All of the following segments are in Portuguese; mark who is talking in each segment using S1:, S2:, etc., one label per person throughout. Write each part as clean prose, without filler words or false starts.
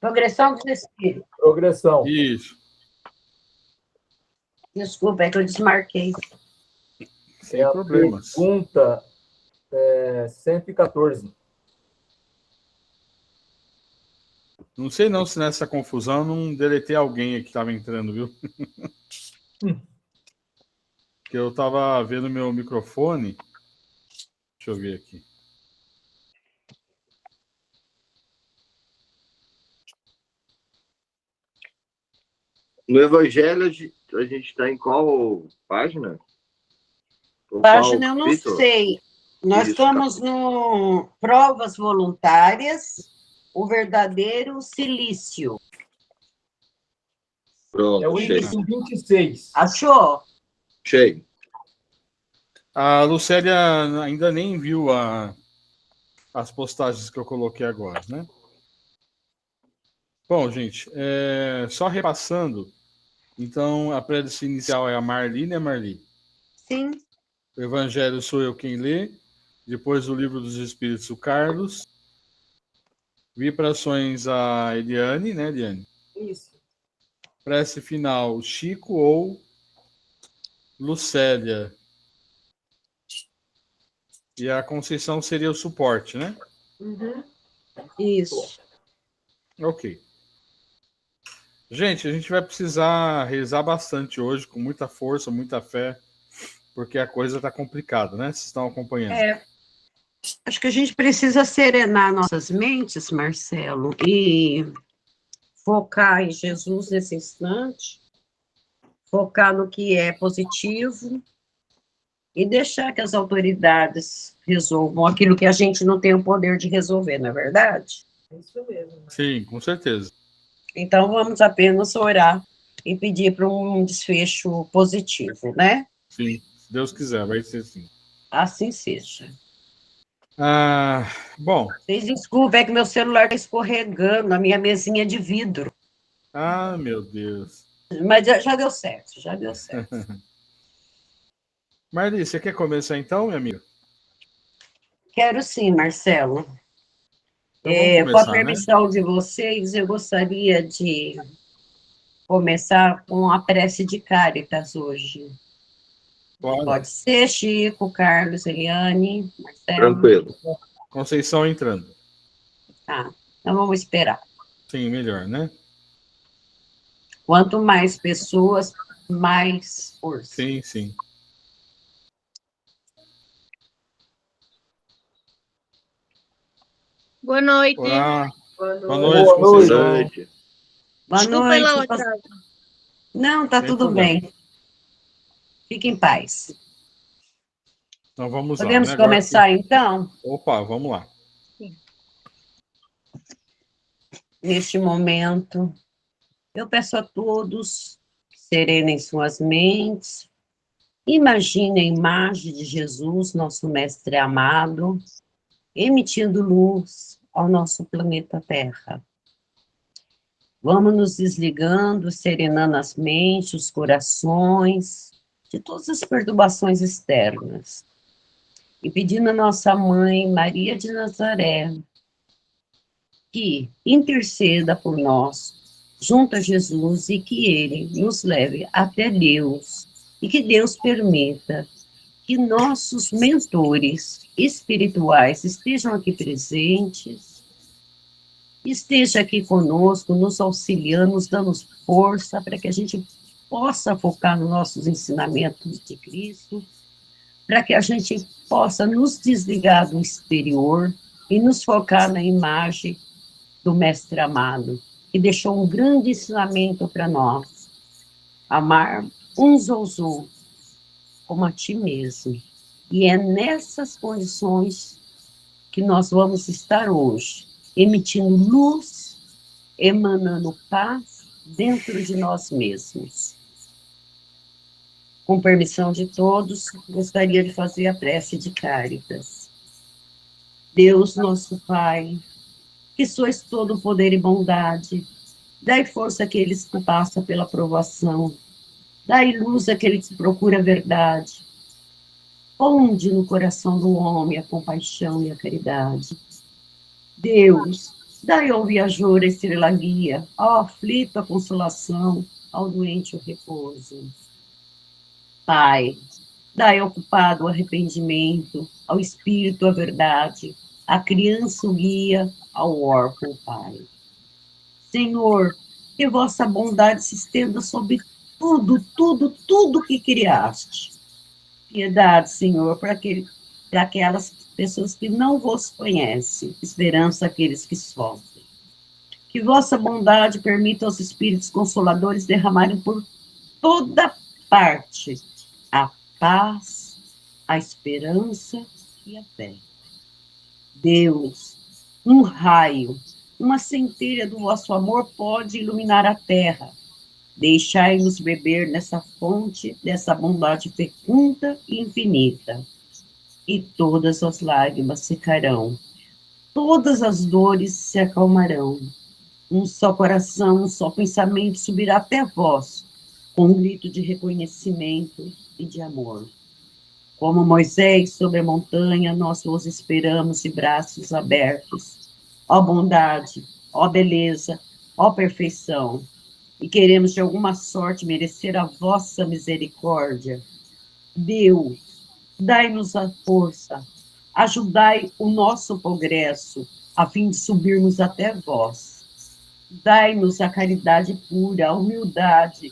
S1: Progressão dos espíritos.
S2: Progressão.
S3: Isso.
S1: Desculpa, é que eu desmarquei.
S3: Sem problemas.
S2: Pergunta 114.
S3: Não sei não se nessa confusão não deletei alguém aqui que estava entrando, viu? Que eu estava vendo meu microfone. Deixa eu ver aqui.
S4: No Evangelho, a gente está em qual página? Ou
S1: Página eu
S4: qual
S1: não
S4: capítulo?
S1: sei. Nós
S4: Isso,
S1: estamos no Provas Voluntárias, o verdadeiro silício.
S4: Pronto,
S2: É o
S4: achei.
S2: item 26.
S1: Achou?
S4: Achei.
S3: A Lucélia ainda nem viu as postagens que eu coloquei agora, né? Bom, gente, só repassando. Então, a prece inicial é a Marli, né, Marli?
S1: Sim.
S3: O Evangelho sou eu quem lê. Depois o Livro dos Espíritos, o Carlos. Vibrações, a Eliane, né, Eliane?
S5: Isso.
S3: Prece final, Chico ou Lucélia. E a Conceição seria o suporte, né?
S1: Uhum. Isso.
S3: Ok. Gente, a gente vai precisar rezar bastante hoje, com muita força, muita fé, porque a coisa está complicada, né? Vocês estão acompanhando.
S1: Acho que a gente precisa serenar nossas mentes, Marcelo, e focar em Jesus nesse instante, focar no que é positivo e deixar que as autoridades resolvam aquilo que a gente não tem o poder de resolver, não é verdade?
S5: É isso mesmo.
S3: Sim, com certeza.
S1: Então, vamos apenas orar e pedir para um desfecho positivo, né?
S3: Sim, se Deus quiser, vai ser assim.
S1: Assim seja.
S3: Bom.
S1: Vocês desculpem, é que meu celular está escorregando, a minha mesinha de vidro.
S3: Ah, meu Deus.
S1: Mas já deu certo, já deu certo.
S3: Marli, você quer começar então, minha amiga?
S1: Quero sim, Marcelo.
S3: Então vamos começar,
S1: com a permissão de vocês, eu gostaria de começar com a prece de Cáritas hoje. Pode ser, Chico, Carlos, Eliane, Marcelo.
S4: Tranquilo.
S3: Conceição entrando.
S1: Tá, então vamos esperar.
S3: Sim, melhor, né?
S1: Quanto mais pessoas, mais força.
S3: Sim, sim.
S6: Boa noite.
S3: Olá.
S5: Boa noite.
S3: Boa noite, Conceição.
S1: Boa
S6: Desculpa
S1: noite.
S6: pela atraso.
S1: Não, tá
S3: Sem
S1: tudo
S3: problema.
S1: bem. Fique em paz.
S3: Então vamos lá.
S1: Podemos
S3: Né?
S1: começar, então?
S3: Opa, vamos lá.
S1: Neste momento, eu peço a todos que serenem suas mentes, imaginem a imagem de Jesus, nosso Mestre amado, emitindo luz ao nosso planeta Terra. Vamos nos desligando, serenando as mentes, os corações, de todas as perturbações externas. E pedindo a nossa mãe, Maria de Nazaré, que interceda por nós, junto a Jesus, e que Ele nos leve até Deus, e que Deus permita que nossos mentores espirituais estejam aqui presentes, esteja aqui conosco, nos auxiliando, nos dando força para que a gente possa focar nos nossos ensinamentos de Cristo, para que a gente possa nos desligar do exterior e nos focar na imagem do Mestre amado, que deixou um grande ensinamento para nós: amar uns aos outros como a ti mesmo. E é nessas condições que nós vamos estar hoje, emitindo luz, emanando paz dentro de nós mesmos. Com permissão de todos, gostaria de fazer a prece de Cáritas. Deus, nosso Pai, que sois todo poder e bondade, dai força àqueles que passam pela provação, dai luz àquele que procura a verdade, ponde no coração do homem a compaixão e a caridade. Deus, Dai ao viajor a estrela guia, ao aflito a consolação, ao doente o repouso. Pai, dai ao culpado o arrependimento, ao espírito a verdade, à criança o guia, ao órfão o pai. Senhor, que vossa bondade se estenda sobre tudo que criaste. Piedade, Senhor, para aquelas pessoas que não vos conhecem, esperança àqueles que sofrem. Que vossa bondade permita aos espíritos consoladores derramarem por toda parte a paz, a esperança e a fé. Deus, um raio, uma centelha do vosso amor pode iluminar a terra. Deixai-nos beber nessa fonte, dessa bondade fecunda e infinita. E todas as lágrimas secarão, todas as dores se acalmarão. Um só coração, um só pensamento subirá até vós, com um grito de reconhecimento e de amor. Como Moisés sobre a montanha, nós vos esperamos de braços abertos. Ó bondade, ó beleza, ó perfeição. E queremos de alguma sorte merecer a vossa misericórdia. Deus, dai-nos a força, ajudai o nosso progresso, a fim de subirmos até vós. Dai-nos a caridade pura, a humildade,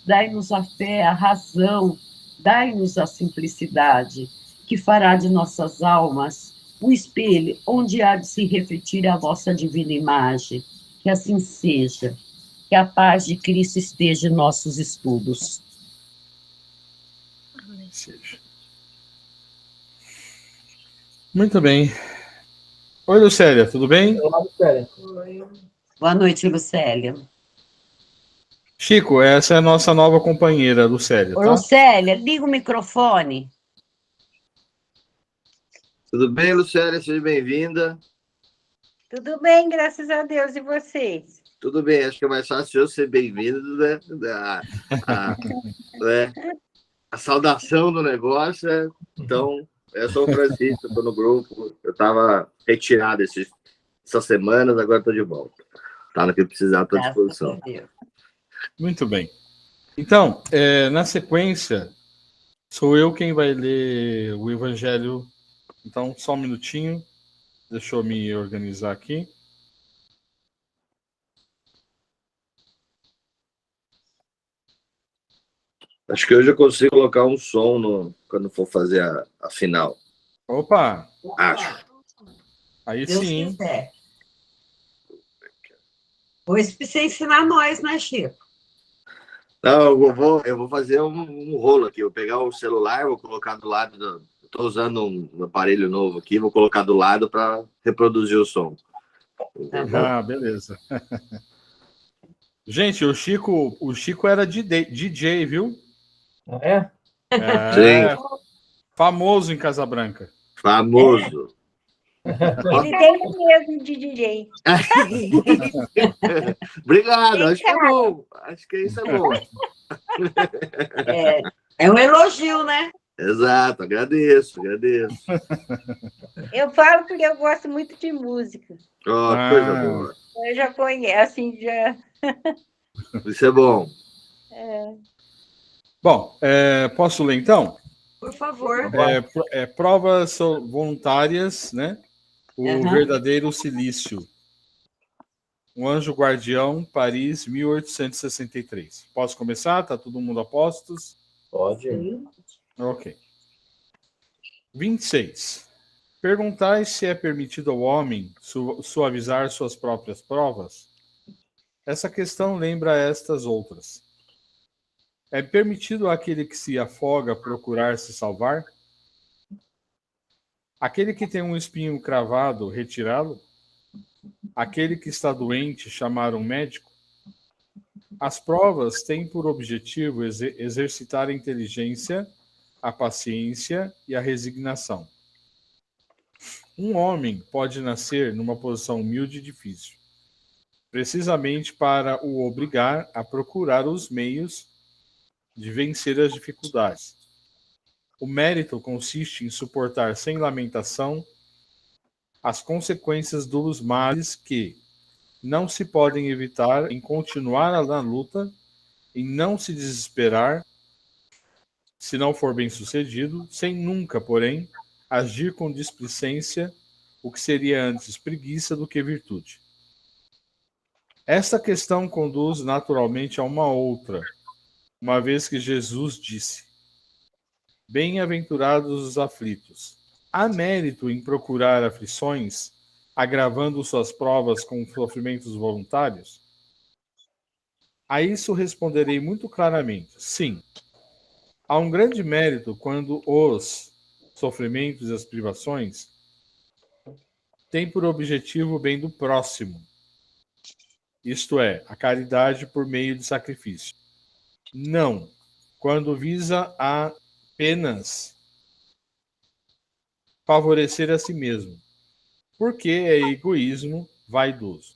S1: dai-nos a fé, a razão, dai-nos a simplicidade, que fará de nossas almas o espelho onde há de se refletir a vossa divina imagem. Que assim seja. Que a paz de Cristo esteja em nossos estudos.
S3: Seja. Muito bem. Oi, Lucélia, tudo bem?
S2: Olá, Lucélia.
S1: Boa noite, Lucélia.
S3: Chico, essa é a nossa nova companheira, Lucélia,
S1: Ô,
S3: tá?
S1: Lucélia, liga o microfone.
S4: Tudo bem, Lucélia? Seja bem-vinda.
S5: Tudo bem, graças a Deus. E vocês?
S4: Tudo bem, acho que é mais fácil eu ser bem-vindo, né? Né? A saudação do negócio. Então, eu sou o Francisco, estou no grupo. Eu estava retirado essas semanas, agora estou de volta. Tá no que precisar, estou à disposição.
S3: Muito bem. Então, na sequência, sou eu quem vai ler o Evangelho. Então, só um minutinho. Deixa eu me organizar aqui.
S4: Acho que hoje eu consigo colocar um som quando for fazer a final.
S3: Opa!
S4: Acho.
S3: Aí
S1: Deus
S3: sim.
S1: quiser. Hoje precisa ensinar nós, né, Chico?
S4: Não, eu vou fazer um rolo aqui. Eu vou pegar o celular, vou colocar do lado. Estou usando um aparelho novo aqui, vou colocar do lado para reproduzir o som.
S3: Ah, beleza. Gente, o Chico era DJ, viu?
S2: É?
S4: Sim.
S3: Famoso em Casabranca.
S4: Famoso.
S5: Ele tem mesmo de DJ.
S4: Obrigado, acho que é bom. Acho que isso é bom.
S1: É um elogio, né?
S4: Exato, agradeço.
S5: Eu falo porque eu gosto muito de música.
S4: Oh, coisa boa.
S5: Eu já conheço, assim, já...
S4: Isso é bom.
S3: Bom, posso ler então?
S1: Por favor.
S3: Provas voluntárias, né? O verdadeiro silício. Um anjo guardião, Paris, 1863. Posso começar? Tá todo mundo a postos?
S2: Pode.
S3: Ok. 26. Perguntai se é permitido ao homem suavizar suas próprias provas? Essa questão lembra estas outras. É permitido àquele que se afoga procurar se salvar? Aquele que tem um espinho cravado, retirá-lo? Aquele que está doente, chamar um médico? As provas têm por objetivo exercitar a inteligência, a paciência e a resignação. Um homem pode nascer numa posição humilde e difícil, precisamente para o obrigar a procurar os meios de vencer as dificuldades. O mérito consiste em suportar sem lamentação as consequências dos males que, não se podem evitar em continuar na luta, em não se desesperar, se não for bem sucedido, sem nunca, porém, agir com displicência, o que seria antes preguiça do que virtude. Esta questão conduz naturalmente a uma outra, uma vez que Jesus disse: bem-aventurados os aflitos. Há mérito em procurar aflições, agravando suas provas com sofrimentos voluntários? A isso responderei muito claramente: sim. Há um grande mérito quando os sofrimentos e as privações têm por objetivo o bem do próximo, isto é, a caridade por meio de sacrifício. Não, quando visa apenas favorecer a si mesmo, porque é egoísmo vaidoso.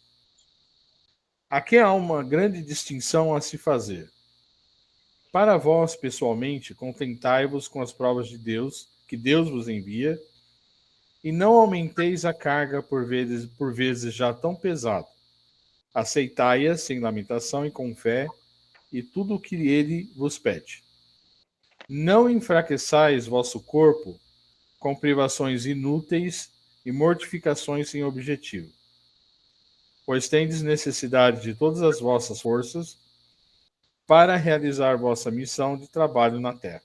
S3: Aqui há uma grande distinção a se fazer. Para vós, pessoalmente, contentai-vos com as provas de Deus, que Deus vos envia, e não aumenteis a carga por vezes já tão pesada. Aceitai-a sem lamentação e com fé, e tudo o que ele vos pede. Não enfraqueçais vosso corpo com privações inúteis e mortificações sem objetivo, pois tendes necessidade de todas as vossas forças para realizar vossa missão de trabalho na terra.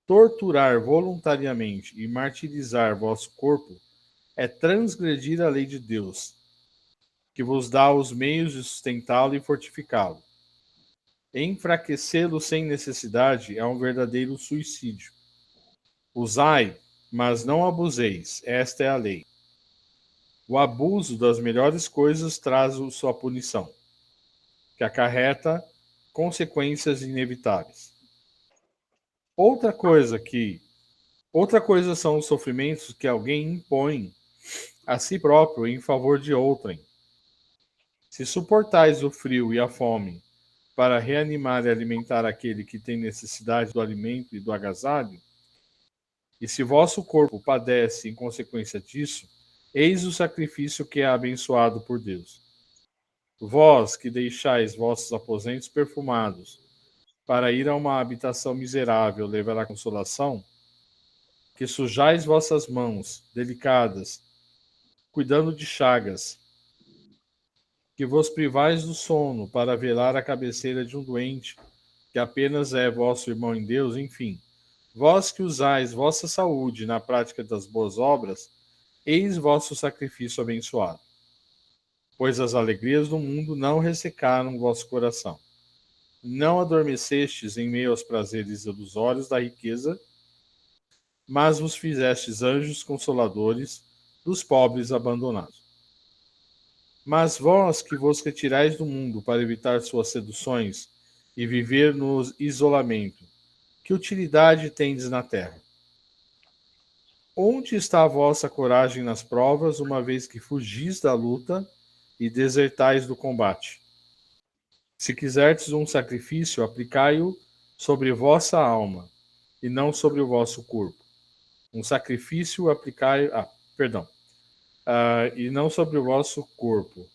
S3: Torturar voluntariamente e martirizar vosso corpo é transgredir a lei de Deus, que vos dá os meios de sustentá-lo e fortificá-lo. Enfraquecê-lo sem necessidade é um verdadeiro suicídio. Usai, mas não abuseis, esta é a lei. O abuso das melhores coisas traz sua punição, que acarreta consequências inevitáveis. Outra coisa são os sofrimentos que alguém impõe a si próprio em favor de outrem. Se suportais o frio e a fome para reanimar e alimentar aquele que tem necessidade do alimento e do agasalho, e se vosso corpo padece em consequência disso, eis o sacrifício que é abençoado por Deus. Vós que deixais vossos aposentos perfumados para ir a uma habitação miserável levar a consolação, que sujais vossas mãos delicadas, cuidando de chagas, que vos privais do sono para velar a cabeceira de um doente, que apenas é vosso irmão em Deus, enfim, vós que usais vossa saúde na prática das boas obras, eis vosso sacrifício abençoado. Pois as alegrias do mundo não ressecaram vosso coração. Não adormecestes em meio aos prazeres ilusórios da riqueza, mas vos fizestes anjos consoladores dos pobres abandonados. Mas vós que vos retirais do mundo para evitar suas seduções e viver no isolamento, que utilidade tendes na terra? Onde está a vossa coragem nas provas, uma vez que fugis da luta e desertais do combate? Se quiserdes um sacrifício, aplicai-o sobre vossa alma, e não sobre o vosso corpo. Um sacrifício aplicai... e não sobre o vosso corpo.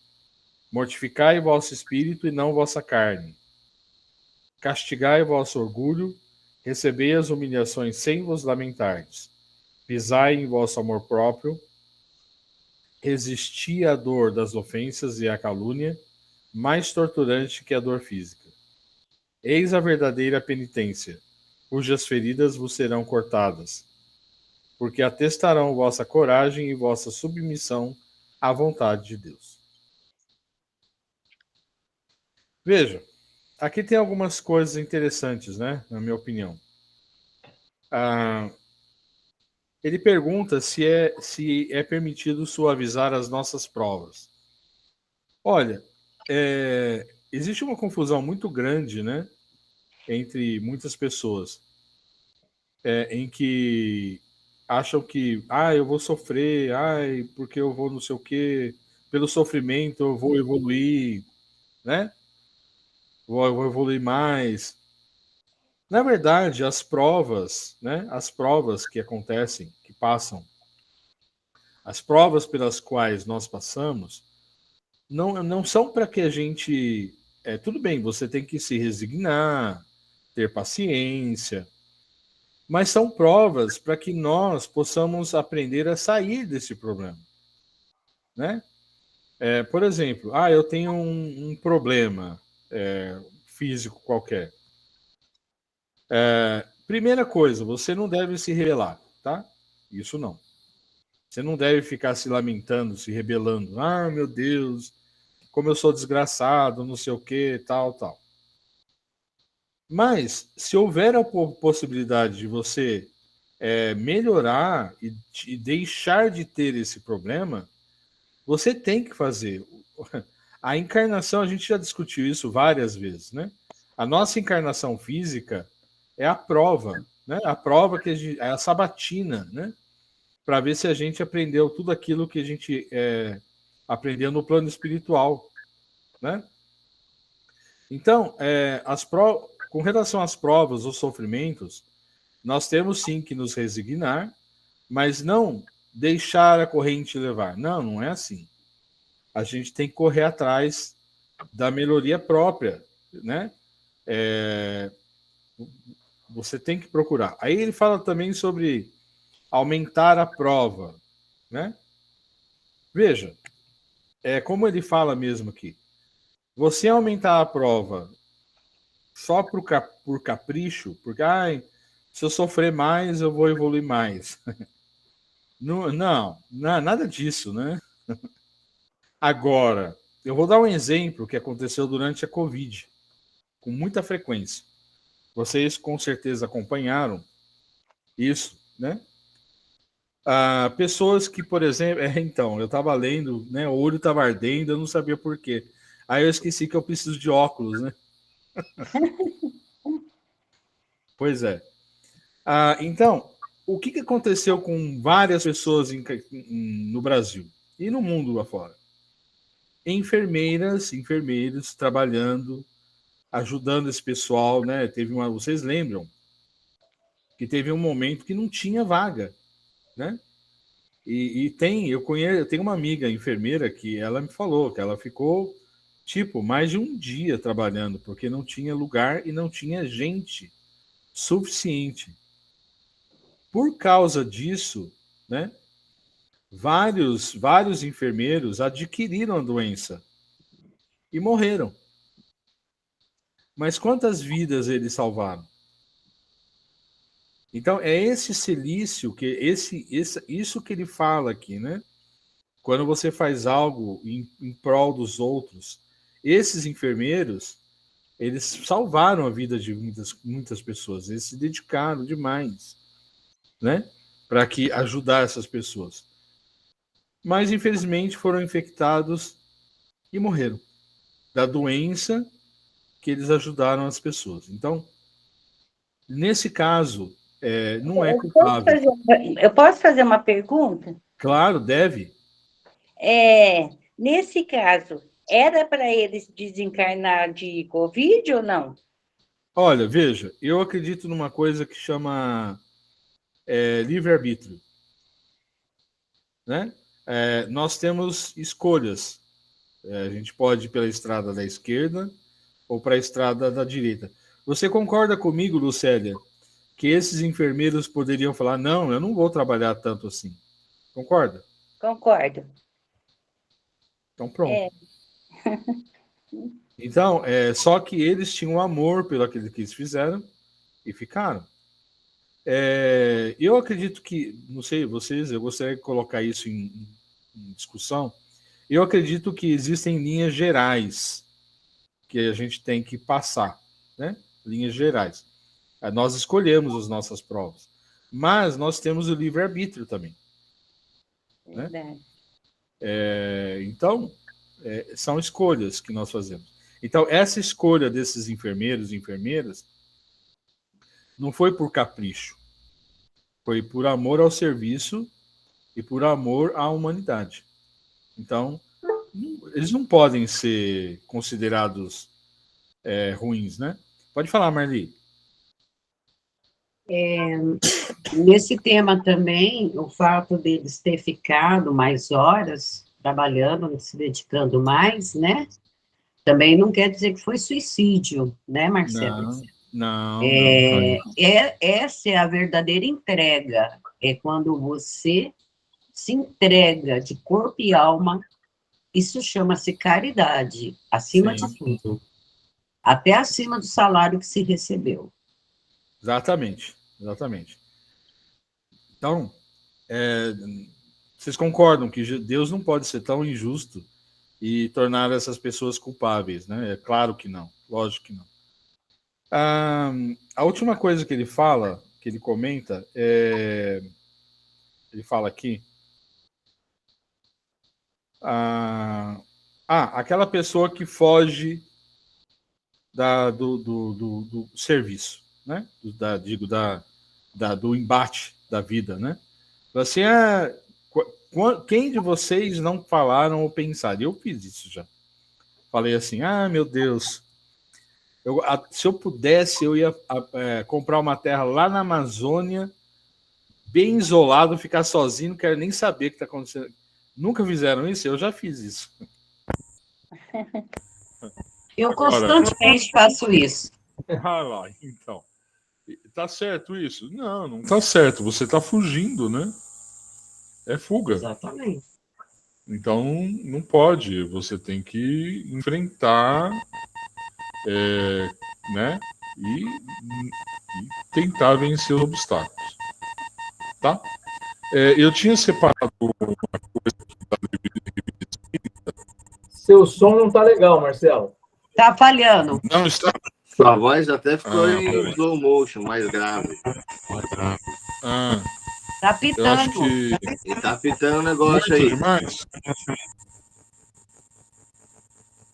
S3: Mortificai vosso espírito e não vossa carne. Castigai vosso orgulho, recebei as humilhações sem vos lamentardes. Pisai em vosso amor próprio, resisti à dor das ofensas e à calúnia, mais torturante que a dor física. Eis a verdadeira penitência, cujas feridas vos serão cortadas, porque atestarão vossa coragem e vossa submissão à vontade de Deus. Veja, aqui tem algumas coisas interessantes, né, na minha opinião. Ele pergunta se é permitido suavizar as nossas provas. Olha, existe uma confusão muito grande, né, entre muitas pessoas, em que acham que, eu vou sofrer, porque eu vou não sei o quê, pelo sofrimento eu vou evoluir, né? Vou evoluir mais. Na verdade, as provas, né, as provas que acontecem, que passam, as provas pelas quais nós passamos, não são para que a gente... tudo bem, você tem que se resignar, ter paciência, mas são provas para que nós possamos aprender a sair desse problema, né? Por exemplo, eu tenho um problema físico qualquer. Primeira coisa, você não deve se rebelar, tá? Isso não. Você não deve ficar se lamentando, se rebelando. Ah, meu Deus, como eu sou desgraçado, não sei o que, tal. Mas, se houver a possibilidade de você melhorar e deixar de ter esse problema, você tem que fazer. A encarnação, a gente já discutiu isso várias vezes, né? A nossa encarnação física é a prova, né? A prova que é a sabatina, né? Para ver se a gente aprendeu tudo aquilo que a gente aprendeu no plano espiritual, né? Então, com relação às provas, os sofrimentos, nós temos sim que nos resignar, mas não deixar a corrente levar. Não é assim. A gente tem que correr atrás da melhoria própria, né? Você tem que procurar. Aí ele fala também sobre aumentar a prova, né? Veja, como ele fala mesmo aqui. Você aumentar a prova só por capricho, porque se eu sofrer mais, eu vou evoluir mais. Não, nada disso, né? Agora, eu vou dar um exemplo que aconteceu durante a Covid, com muita frequência. Vocês com certeza acompanharam isso, né? Pessoas que, por exemplo... Então, eu estava lendo, né? O olho estava ardendo, eu não sabia por quê. Aí eu esqueci que eu preciso de óculos, né? Pois é. Então, o que aconteceu com várias pessoas no Brasil e no mundo afora? Enfermeiros trabalhando, ajudando esse pessoal, né? Vocês lembram que teve um momento que não tinha vaga, né? Eu tenho uma amiga enfermeira que ela me falou que ela ficou mais de um dia trabalhando porque não tinha lugar e não tinha gente suficiente. Por causa disso, né? Vários enfermeiros adquiriram a doença e morreram. Mas quantas vidas eles salvaram? Então, é esse silício, isso que ele fala aqui, né? Quando você faz algo em prol dos outros, esses enfermeiros, eles salvaram a vida de muitas pessoas, eles se dedicaram demais, né? Para ajudar essas pessoas. Mas, infelizmente, foram infectados e morreram da doença que eles ajudaram as pessoas. Então, nesse caso, não é culpável.
S5: Eu posso fazer uma pergunta?
S3: Claro, deve.
S5: Nesse caso, era para eles desencarnar de Covid ou não?
S3: Olha, veja, eu acredito numa coisa que chama livre-arbítrio, né? Nós temos escolhas. A gente pode ir pela estrada da esquerda ou para a estrada da direita. Você concorda comigo, Lucélia, que esses enfermeiros poderiam falar, não, eu não vou trabalhar tanto assim? Concorda?
S5: Concordo.
S3: Então, pronto. Então, só que eles tinham amor pelo aquilo que eles fizeram e ficaram. Eu acredito que, não sei vocês, eu gostaria de colocar isso em discussão. Eu acredito que existem linhas gerais que a gente tem que passar, né? Linhas gerais. Nós escolhemos as nossas provas, mas nós temos o livre-arbítrio também. Né? Então, são escolhas que nós fazemos. Então, essa escolha desses enfermeiros e enfermeiras não foi por capricho, foi por amor ao serviço e por amor à humanidade. Então, eles não podem ser considerados ruins, né? Pode falar, Marli.
S1: Nesse tema também, o fato deles ter ficado mais horas trabalhando, se dedicando mais, né? Também não quer dizer que foi suicídio, né, Marcelo?
S3: Não.
S1: Essa é a verdadeira entrega. É quando você se entrega de corpo e alma. Isso chama-se caridade, acima
S3: Sim,
S1: de tudo. Até acima do salário que se recebeu.
S3: exatamente. Então, vocês concordam que Deus não pode ser tão injusto e tornar essas pessoas culpáveis, né? É claro que não, lógico que não. A última coisa que ele fala, que ele comenta, ele fala aqui, aquela pessoa que foge do serviço, né? Do embate da vida, né? Assim, quem de vocês não falaram ou pensaram? Eu fiz isso já. Falei assim, meu Deus, se eu pudesse, eu ia comprar uma terra lá na Amazônia, bem isolado, ficar sozinho, não quero nem saber o que está acontecendo. Nunca fizeram isso? Eu já fiz isso.
S1: Eu constantemente faço isso.
S3: Lá, então. Tá certo isso? Não tá certo. Você tá fugindo, né? É fuga.
S1: Exatamente.
S3: Então não pode. Você tem que enfrentar, né? E tentar vencer os obstáculos. Tá? Eu tinha separado uma coisa da
S2: Seu som não tá legal, Marcelo.
S1: Tá falhando.
S3: Não está.
S4: Sua voz até ficou em slow motion, mais grave.
S1: Tá
S3: Eu acho
S1: pitando.
S3: que.
S4: E tá pitando o negócio
S3: Muito
S4: aí.
S3: demais.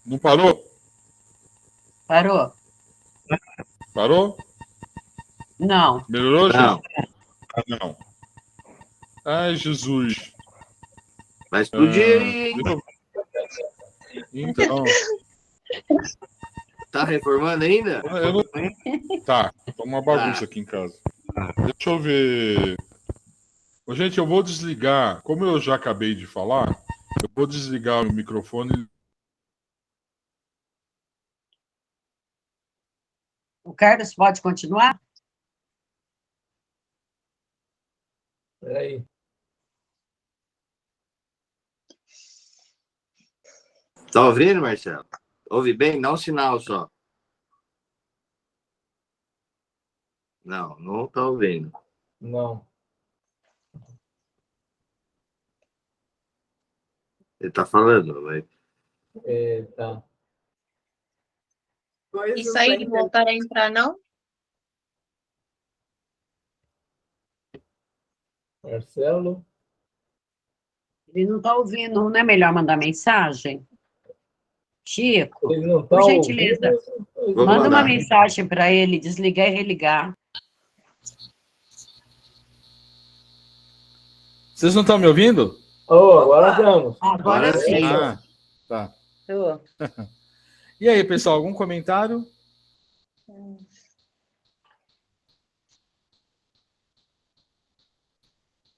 S3: Não parou?
S1: Parou?
S3: Parou?
S1: Não.
S3: Melhorou,
S4: Não.
S3: gente? Não. Ai, Jesus.
S4: Vai explodir aí.
S3: Então.
S4: Tá reformando ainda?
S3: Tá, tá uma bagunça aqui em casa. Deixa eu ver. Ô, gente, eu vou desligar. Como eu já acabei de falar, eu vou desligar o microfone.
S1: O Carlos pode continuar?
S2: Peraí.
S4: Tá ouvindo, Marcelo? Ouve bem? Dá um sinal só. Não tá ouvindo.
S2: Não.
S4: Ele tá falando, mas...
S2: Tá.
S6: E sair e voltar a entrar, não?
S2: Marcelo.
S1: Ele não está ouvindo. Não é melhor mandar mensagem? Chico,
S2: Ele não tá
S1: por gentileza,
S2: ouvindo.
S4: Vou
S1: manda uma
S4: mandar.
S1: mensagem para ele, desligar e religar.
S3: Vocês não estão me ouvindo?
S2: Oh, agora vamos.
S1: Agora sim.
S3: Tá.
S5: Tô.
S3: E aí, pessoal, algum comentário?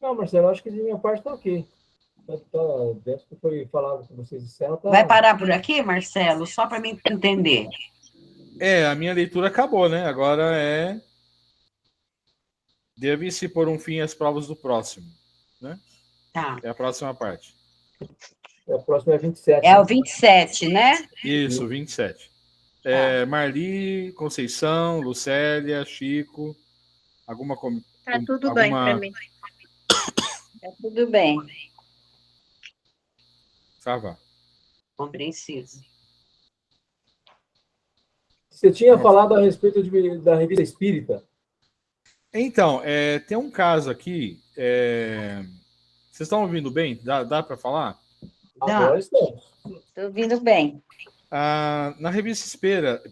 S2: Não, Marcelo, acho que de minha parte tá ok. Tá, dentro do que foi falado que vocês disseram, tá...
S1: Vai parar por aqui, Marcelo? Só para mim entender.
S3: A minha leitura acabou, né? Agora deve-se pôr um fim às provas do próximo, né?
S1: Tá.
S3: É a próxima parte.
S2: A próxima é 27.
S1: É o 27, né?
S3: Isso, 27. Marli, Conceição, Lucélia, Chico,
S6: Tá tudo bem para mim.
S5: Tá tudo bem.
S3: Tá, vá.
S1: Compreensivo.
S2: Você tinha falado a respeito da revista Espírita.
S3: Então, tem um caso aqui. Vocês estão ouvindo bem? Dá para falar?
S2: Agora estamos.
S5: Tô ouvindo bem.
S3: Na revista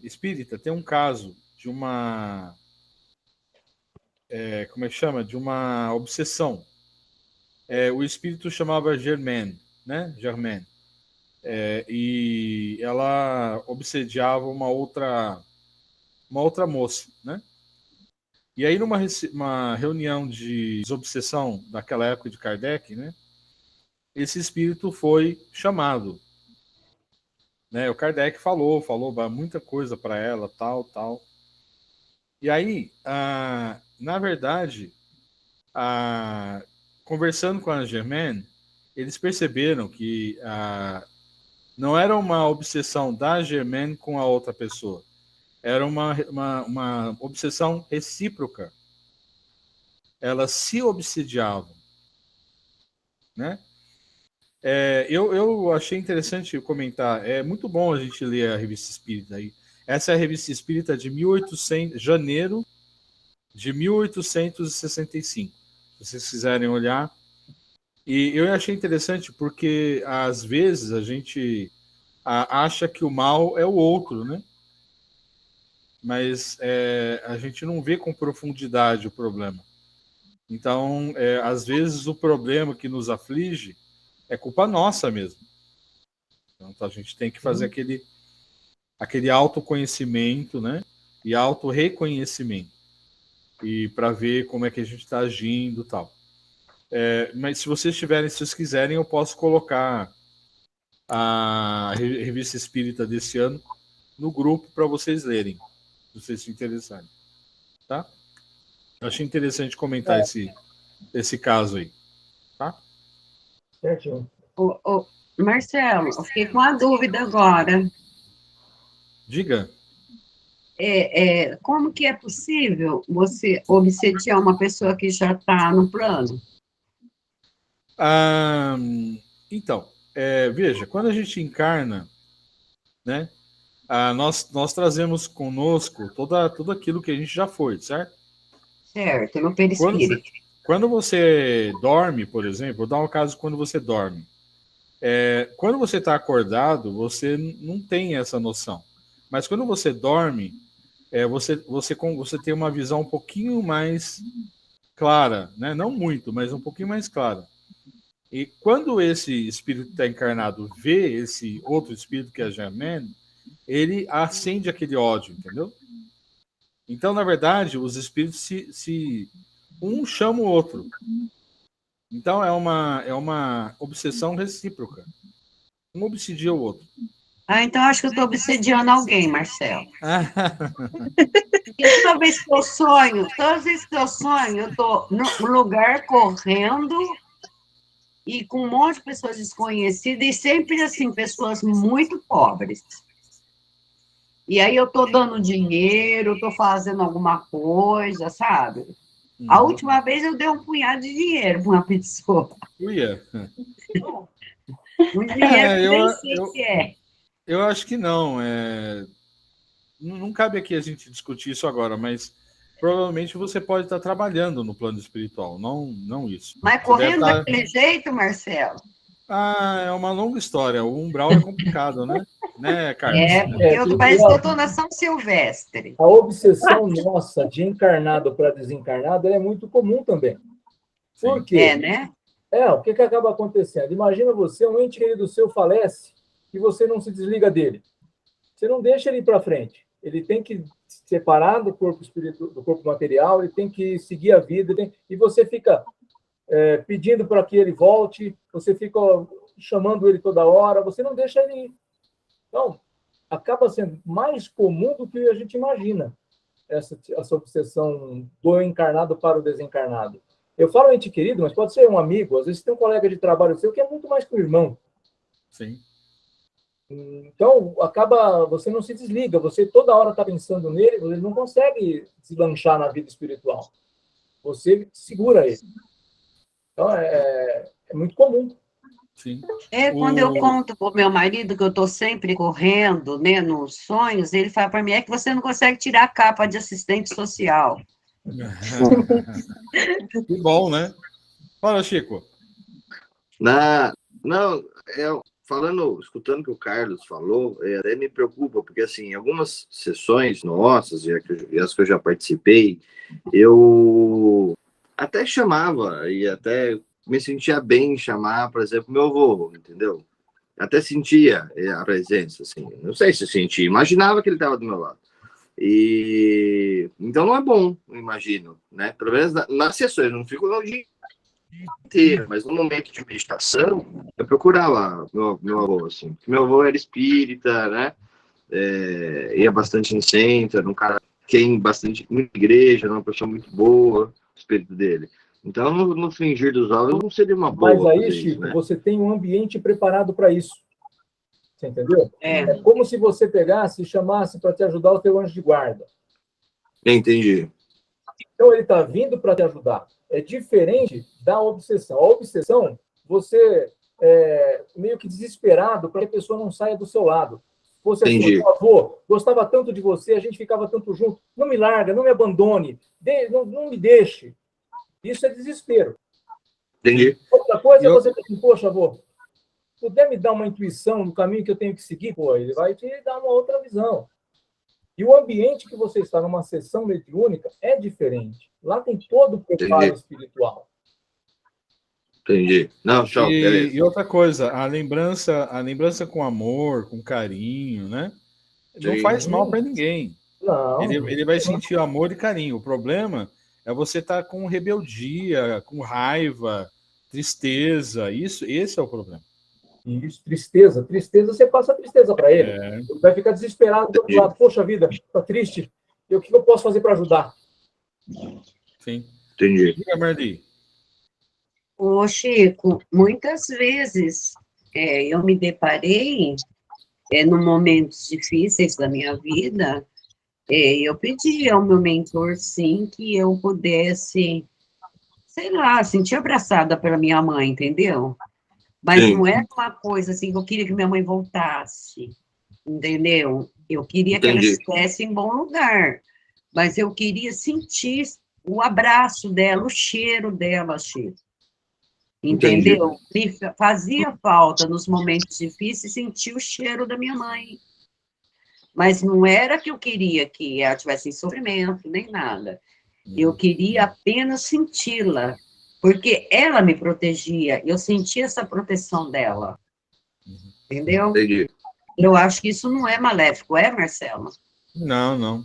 S3: Espírita tem um caso de uma. Como é que chama? De uma obsessão. O espírito chamava Germaine, né? Germaine. E ela obsediava uma outra moça, né? E aí, numa uma reunião de desobsessão daquela época de Kardec, né? esse espírito foi chamado. Né? O Kardec falou muita coisa para ela, tal. E aí, na verdade, conversando com a Germaine, eles perceberam que não era uma obsessão da Germaine com a outra pessoa. Era uma obsessão recíproca. Elas se obsidiavam. Né? Eu achei interessante comentar. É muito bom a gente ler a Revista Espírita aí. Essa é a Revista Espírita de janeiro de 1865. Se vocês quiserem olhar. E eu achei interessante porque, às vezes, a gente acha que o mal é o outro, né? Mas a gente não vê com profundidade o problema. Então, às vezes, o problema que nos aflige é culpa nossa mesmo. Então, a gente tem que fazer aquele autoconhecimento, né? E autorreconhecimento. E para ver como é que a gente está agindo e tal. Mas se vocês quiserem, eu posso colocar a Revista Espírita desse ano no grupo para vocês lerem, se vocês se interessarem. Tá? Eu achei interessante comentar esse caso aí. Tá?
S2: Certinho.
S1: Marcelo, eu fiquei com uma dúvida agora.
S3: Diga.
S1: Como que é possível você obsediar uma pessoa que já está no plano?
S3: Então, veja, quando a gente encarna, né, nós trazemos conosco tudo aquilo que a gente já foi, certo?
S1: Certo, no perispírito.
S3: Quando você dorme, por exemplo, vou dar um caso quando você dorme. Quando você está acordado, você não tem essa noção. Mas quando você dorme, você tem uma visão um pouquinho mais clara, né? Não muito, mas um pouquinho mais clara. E quando esse espírito está encarnado vê esse outro espírito que é a Germaine, ele acende aquele ódio, entendeu? Então, na verdade, os espíritos um chama o outro. Então, é uma obsessão recíproca. Um obsidia o outro.
S1: Então acho que eu estou obsediando alguém, Marcelo. E toda vez que eu sonho, eu estou no lugar correndo e com um monte de pessoas desconhecidas e sempre, assim, pessoas muito pobres. E aí eu estou dando dinheiro, estou fazendo alguma coisa, sabe? A última vez eu dei um punhado de dinheiro para uma pessoa. Um dinheiro que nem sei se é.
S3: Eu acho que não. Não cabe aqui a gente discutir isso agora, mas provavelmente você pode estar trabalhando no plano espiritual, não isso.
S1: Mas correndo daquele jeito, Marcelo?
S3: É uma longa história. O umbral é complicado, né? Né, Carlos?
S1: Parece que eu estou na São Silvestre.
S2: A obsessão nossa de encarnado para desencarnado é muito comum também. Por quê?
S1: Né?
S2: O que acaba acontecendo? Imagina você, um ente querido seu falece e você não se desliga dele. Você não deixa ele ir para frente. Ele tem que se separar do corpo espiritual, do corpo material, ele tem que seguir a vida, e você fica pedindo para que ele volte, você fica chamando ele toda hora, você não deixa ele ir. Então, acaba sendo mais comum do que a gente imagina, essa obsessão do encarnado para o desencarnado. Eu falo ente querido, mas pode ser um amigo, às vezes tem um colega de trabalho seu que é muito mais que um irmão.
S3: Sim.
S2: Então, você não se desliga, você toda hora está pensando nele, você não consegue se lanchar na vida espiritual. Você segura ele. Então, é muito comum.
S3: Sim.
S1: Quando eu conto para o meu marido que eu estou sempre correndo, né, nos sonhos, ele fala para mim, que você não consegue tirar a capa de assistente social.
S3: Que bom, né? Fala, Chico.
S4: Escutando o que o Carlos falou, até me preocupa, porque assim, algumas sessões nossas, e as que eu já participei, eu até chamava, e até me sentia bem em chamar, por exemplo, meu avô, entendeu? Até sentia a presença, assim, não sei se sentia, imaginava que ele estava do meu lado. Então não é bom, eu imagino, né? Pelo menos nas sessões, não fico no dia inteira, mas no momento de meditação, eu procurava meu avô, assim. Meu avô era espírita, né? Ia bastante em centro, era um cara que ia bastante em igreja, era uma pessoa muito boa, o espírito dele. Então, no fingir dos olhos, não seria uma boa.
S2: Mas aí, Chico, isso, né? Você tem um ambiente preparado para isso. Você entendeu? É como se você pegasse e chamasse para te ajudar o teu anjo de guarda.
S4: Entendi.
S2: Então, ele está vindo para te ajudar. É diferente da obsessão. A obsessão, você meio que desesperado para que a pessoa não saia do seu lado. Você assim, meu avô, gostava tanto de você, a gente ficava tanto junto. Não me larga, não me abandone, não me deixe. Isso é desespero.
S4: Entendi.
S2: Outra coisa é você dizer, poxa, avô, puder me dar uma intuição no caminho que eu tenho que seguir, pô, ele vai te dar uma outra visão. E o ambiente que você está numa sessão mediúnica é diferente. Lá tem todo o preparo espiritual.
S4: Entendi. Não, show, beleza.
S3: E outra coisa, a lembrança com amor, com carinho, né? Não faz mal para ninguém.
S2: Não.
S3: Ele vai sentir amor e carinho. O problema é você estar com rebeldia, com raiva, tristeza. Esse é o problema.
S2: Isso, tristeza. Tristeza, você passa a tristeza para ele. Ele vai ficar desesperado do outro lado. Poxa vida, tá triste. E o que eu posso fazer para ajudar?
S3: Sim.
S4: Entendi.
S3: Diga, Marli.
S1: Ô, Chico, muitas vezes eu me deparei em momentos difíceis da minha vida, eu pedi ao meu mentor, sim, que eu pudesse, sei lá, sentir abraçada pela minha mãe, entendeu? Mas não era uma coisa assim que eu queria que minha mãe voltasse, entendeu? Eu queria que ela estivesse em bom lugar, mas eu queria sentir o abraço dela, o cheiro dela, Chico. Entendeu? Me fazia falta nos momentos difíceis sentir o cheiro da minha mãe. Mas não era que eu queria que ela tivesse em sofrimento, nem nada. Eu queria apenas senti-la, porque ela me protegia, eu sentia essa proteção dela. Entendeu?
S4: Entendi.
S1: Eu acho que isso não é maléfico, é, Marcelo?
S3: Não, não.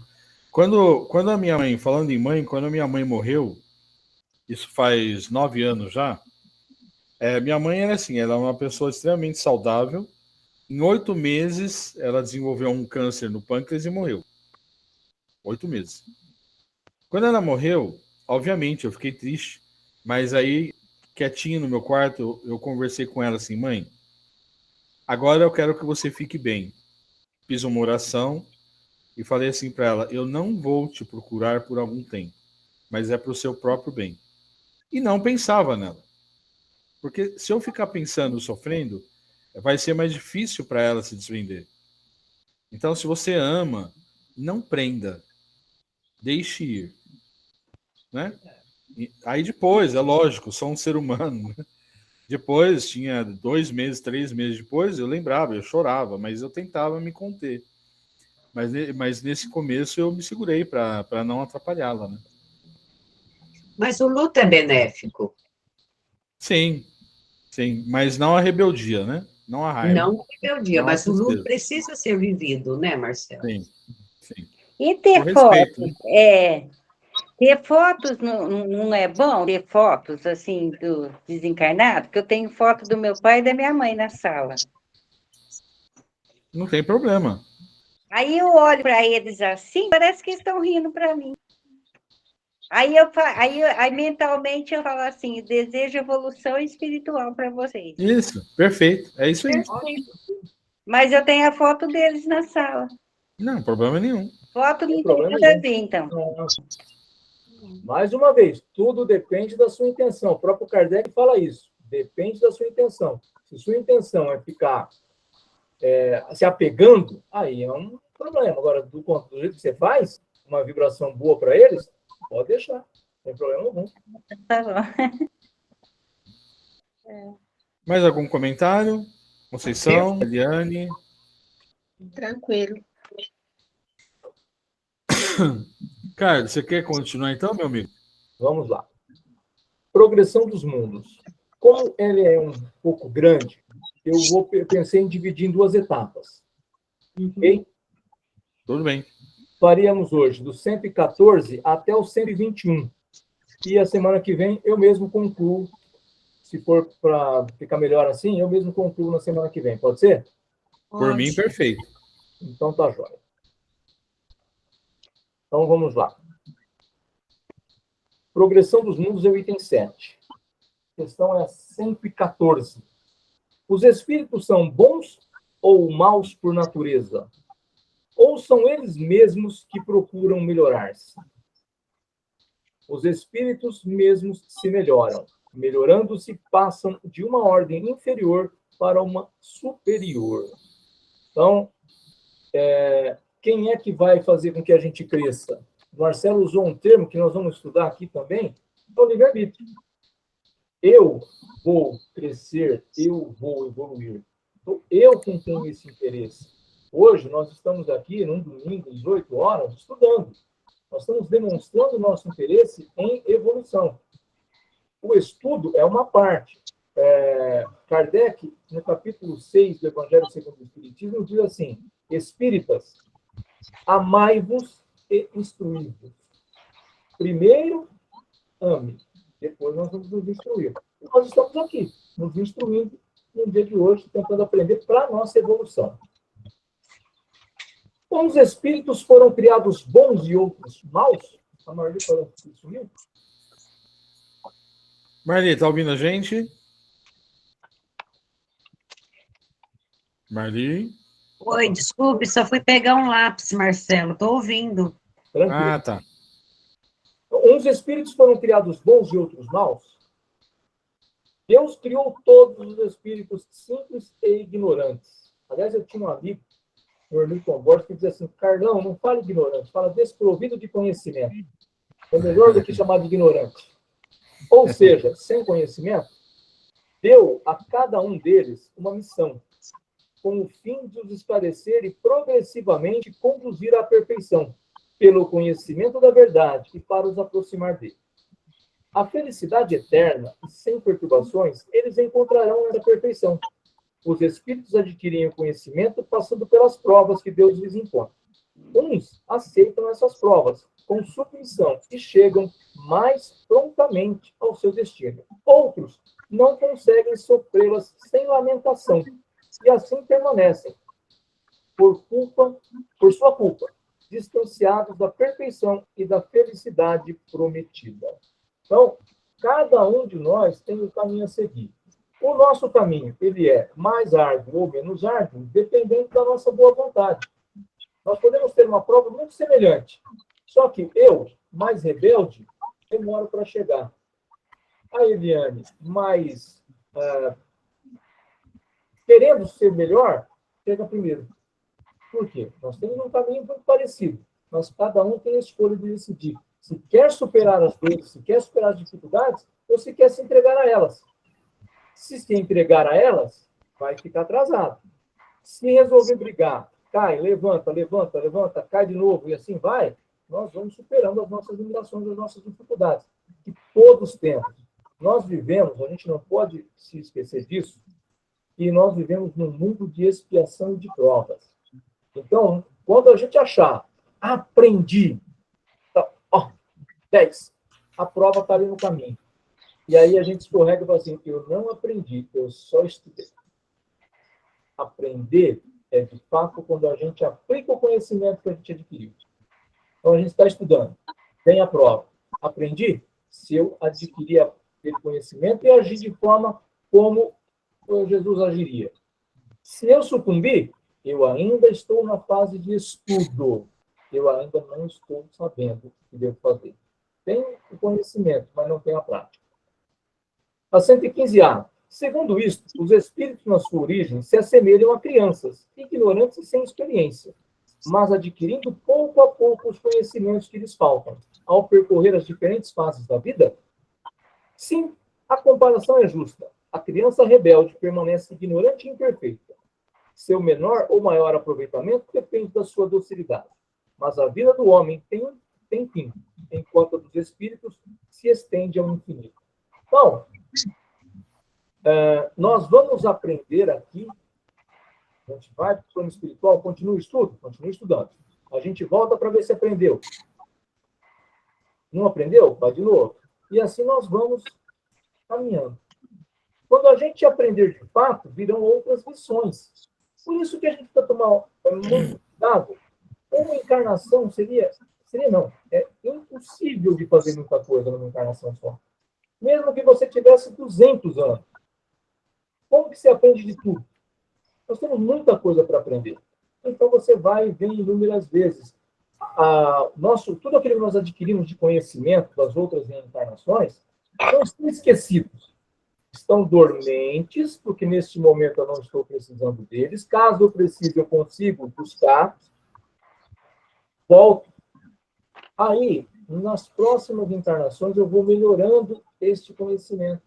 S3: Quando a minha mãe, falando em mãe, quando a minha mãe morreu, isso faz 9 anos já, minha mãe era assim, ela é uma pessoa extremamente saudável. Em 8 meses, ela desenvolveu um câncer no pâncreas e morreu. 8 meses. Quando ela morreu, obviamente, eu fiquei triste. Mas aí, quietinho no meu quarto, eu conversei com ela assim, mãe, agora eu quero que você fique bem. Fiz uma oração e falei assim para ela, eu não vou te procurar por algum tempo, mas é para o seu próprio bem. E não pensava nela. Porque se eu ficar pensando, sofrendo, vai ser mais difícil para ela se desprender. Então, se você ama, não prenda. Deixe ir. Né? E aí depois, é lógico, sou um ser humano. Né? Depois, tinha 2 meses, 3 meses depois, eu lembrava, eu chorava, mas eu tentava me conter. Mas nesse começo eu me segurei para não atrapalhá-la. Né?
S1: Mas o luto é benéfico.
S3: Sim, sim, mas não a rebeldia, né? Não a raiva.
S1: Não a rebeldia, mas o luto precisa ser vivido, né, Marcelo?
S3: Sim, sim.
S5: E ter fotos, né? Ter fotos não é bom? Ter fotos, assim, do desencarnado? Porque eu tenho foto do meu pai e da minha mãe na sala.
S3: Não tem problema.
S5: Aí eu olho para eles assim, parece que estão rindo para mim. Aí mentalmente eu falo assim, desejo evolução espiritual para vocês.
S3: Isso, perfeito. É isso aí.
S5: Perfeito. Mas eu tenho a foto deles na sala.
S3: Não, problema nenhum.
S5: Foto não tem nada a ver, então.
S2: Mais uma vez, tudo depende da sua intenção. O próprio Kardec fala isso. Depende da sua intenção. Se sua intenção é ficar se apegando, aí é um problema. Agora, do jeito que você faz, uma vibração boa para eles, pode deixar. Não tem problema algum.
S5: Tá bom.
S3: Mais algum comentário? Conceição, Eliane?
S6: Tranquilo.
S3: Carlos, você quer continuar então, meu amigo?
S2: Vamos lá. Progressão dos mundos. Como ele é um pouco grande, eu pensei em dividir em 2 etapas. Ok?
S3: Tudo bem.
S2: Faríamos hoje do 114 até o 121. E a semana que vem eu mesmo concluo se for para ficar melhor assim, eu mesmo concluo na semana que vem. Pode ser?
S3: Por mim, perfeito.
S2: Então tá jóia. Então vamos lá. Progressão dos mundos é o item 7. A questão é a 114. Os espíritos são bons ou maus por natureza? Ou são eles mesmos que procuram melhorar-se? Os espíritos mesmos se melhoram. Melhorando-se, passam de uma ordem inferior para uma superior. Então, quem é que vai fazer com que a gente cresça? O Marcelo usou um termo que nós vamos estudar aqui também, é o livre-arbítrio. Eu vou crescer, eu vou evoluir. Então, eu que tenho esse interesse. Hoje, nós estamos aqui, num domingo, às 8 horas, estudando. Nós estamos demonstrando nosso interesse em evolução. O estudo é uma parte. Kardec, no capítulo 6 do Evangelho segundo o Espiritismo, diz assim: Espíritas, amai-vos e instruí-vos. Primeiro, ame. Depois nós vamos nos instruir. E nós estamos aqui, nos instruindo no dia de hoje, tentando aprender para a nossa evolução. Os espíritos foram criados bons e outros maus? A Marli falou que sumiu.
S3: Marli, tá ouvindo a gente? Marli?
S1: Oi, desculpe, só fui pegar um lápis, Marcelo. Estou ouvindo.
S2: Tranquilo.
S3: Ah, tá.
S2: Uns espíritos foram criados bons e outros maus? Deus criou todos os espíritos simples e ignorantes. Aliás, eu tinha um amigo, o Milton Borges, que dizia assim: Carlão, não fale ignorante, fala desprovido de conhecimento. É melhor do que chamar de ignorante. Ou seja, sem conhecimento, deu a cada um deles uma missão, com o fim de os esclarecer e progressivamente conduzir à perfeição, pelo conhecimento da verdade e para os aproximar dele. A felicidade eterna e sem perturbações, eles encontrarão nessa perfeição. Os espíritos adquirem o conhecimento passando pelas provas que Deus lhes impõe. Uns aceitam essas provas com submissão e chegam mais prontamente ao seu destino. Outros não conseguem sofrê-las sem lamentação e assim permanecem, por sua culpa, distanciados da perfeição e da felicidade prometida. Então, cada um de nós tem o caminho a seguir. O nosso caminho, ele é mais árduo ou menos árduo, dependendo da nossa boa vontade. Nós podemos ter uma prova muito semelhante, só que eu, mais rebelde, demoro para chegar. A Eliane, mais querendo ser melhor, chega primeiro. Por quê? Nós temos um caminho muito parecido, mas cada um tem a escolha de decidir se quer superar as dores, se quer superar as dificuldades, ou se quer se entregar a elas. Se entregar a elas, vai ficar atrasado. Se resolver brigar, cai, levanta, levanta, levanta, cai de novo, e assim vai, nós vamos superando as nossas limitações, as nossas dificuldades, que todos temos. Nós vivemos, a gente não pode se esquecer disso, que nós vivemos num mundo de expiação e de provas. Então, quando a gente achar, aprendi, 10, a prova está ali no caminho. E aí a gente escorrega e fala assim: eu não aprendi, eu só estudei. Aprender é, de fato, quando a gente aplica o conhecimento que a gente adquiriu. Então, a gente está estudando. Vem a prova. Aprendi? Se eu adquirir aquele conhecimento e agir de forma como Jesus agiria. Se eu sucumbir, eu ainda estou na fase de estudo. Eu ainda não estou sabendo o que devo fazer. Tenho o conhecimento, mas não tenho a prática. A 115A. Segundo isto, os espíritos, na sua origem, se assemelham a crianças, ignorantes e sem experiência, mas adquirindo pouco a pouco os conhecimentos que lhes faltam, ao percorrer as diferentes fases da vida? Sim, a comparação é justa. A criança rebelde permanece ignorante e imperfeita. Seu menor ou maior aproveitamento depende da sua docilidade. Mas a vida do homem tem fim, enquanto a dos espíritos se estende ao infinito. Então, nós vamos aprender aqui, a gente vai para o plano espiritual, continue estudando. A gente volta para ver se aprendeu. Não aprendeu? Vai de novo. E assim nós vamos caminhando. Quando a gente aprender de fato, virão outras lições. Por isso que a gente precisa tomar muito cuidado. Uma encarnação seria não, é impossível de fazer muita coisa numa encarnação só. Mesmo que você tivesse 200 anos. Como que você aprende de tudo? Nós temos muita coisa para aprender. Então você vai e vem inúmeras vezes. Tudo aquilo que nós adquirimos de conhecimento das outras reencarnações não estão esquecidos. Estão dormentes, porque neste momento eu não estou precisando deles. Caso eu precise, eu consigo buscar. Volto. Aí, nas próximas encarnações, eu vou melhorando este conhecimento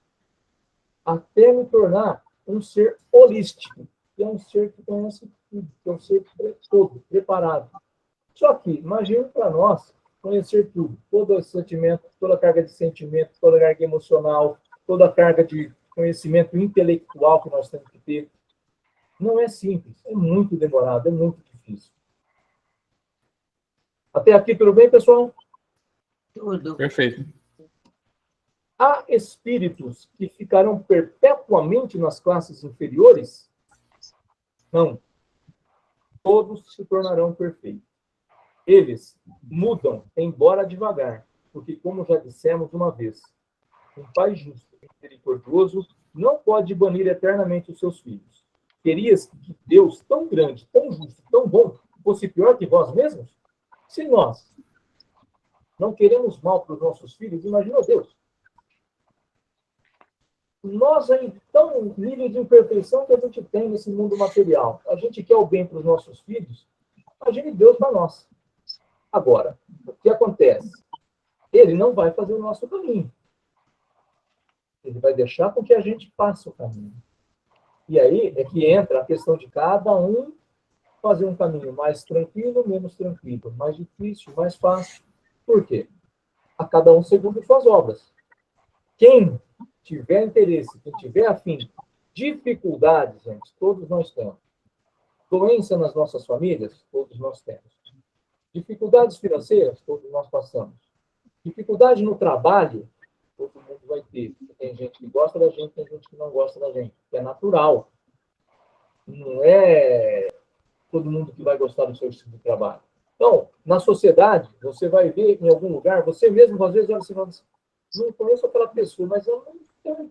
S2: até me tornar um ser holístico, que é um ser que conhece tudo, que é um ser todo, preparado. Só que, imagine para nós conhecer tudo, todo esse sentimento, toda a carga de sentimento, toda a carga emocional, toda a carga de conhecimento intelectual que nós temos que ter. Não é simples, é muito demorado, é muito difícil. Até aqui, tudo bem, pessoal?
S1: Tudo.
S3: Perfeito.
S2: Há espíritos que ficarão perpetuamente nas classes inferiores? Não. Todos se tornarão perfeitos. Eles mudam, embora devagar, porque, como já dissemos uma vez, um pai justo e misericordioso não pode banir eternamente os seus filhos. Querias que Deus, tão grande, tão justo, tão bom, fosse pior que vós mesmos? Se nós não queremos mal para os nossos filhos, imagina Deus. Nós, em tão nível de imperfeição que a gente tem nesse mundo material, a gente quer o bem para os nossos filhos, imagine Deus para nós. Agora, o que acontece? Ele não vai fazer o nosso caminho. Ele vai deixar com que a gente passe o caminho. E aí é que entra a questão de cada um fazer um caminho mais tranquilo, menos tranquilo, mais difícil, mais fácil. Por quê? A cada um segundo suas obras. Quem tiver interesse, quem tiver afim, dificuldades, gente, todos nós temos. Doença nas nossas famílias, todos nós temos. Dificuldades financeiras, todos nós passamos. Dificuldade no trabalho, todo mundo vai ter. Tem gente que gosta da gente, tem gente que não gosta da gente. É natural. Não é todo mundo que vai gostar do seu tipo de trabalho. Então, na sociedade, você vai ver em algum lugar, você mesmo, às vezes, olha assim, não conheço aquela pessoa, mas eu não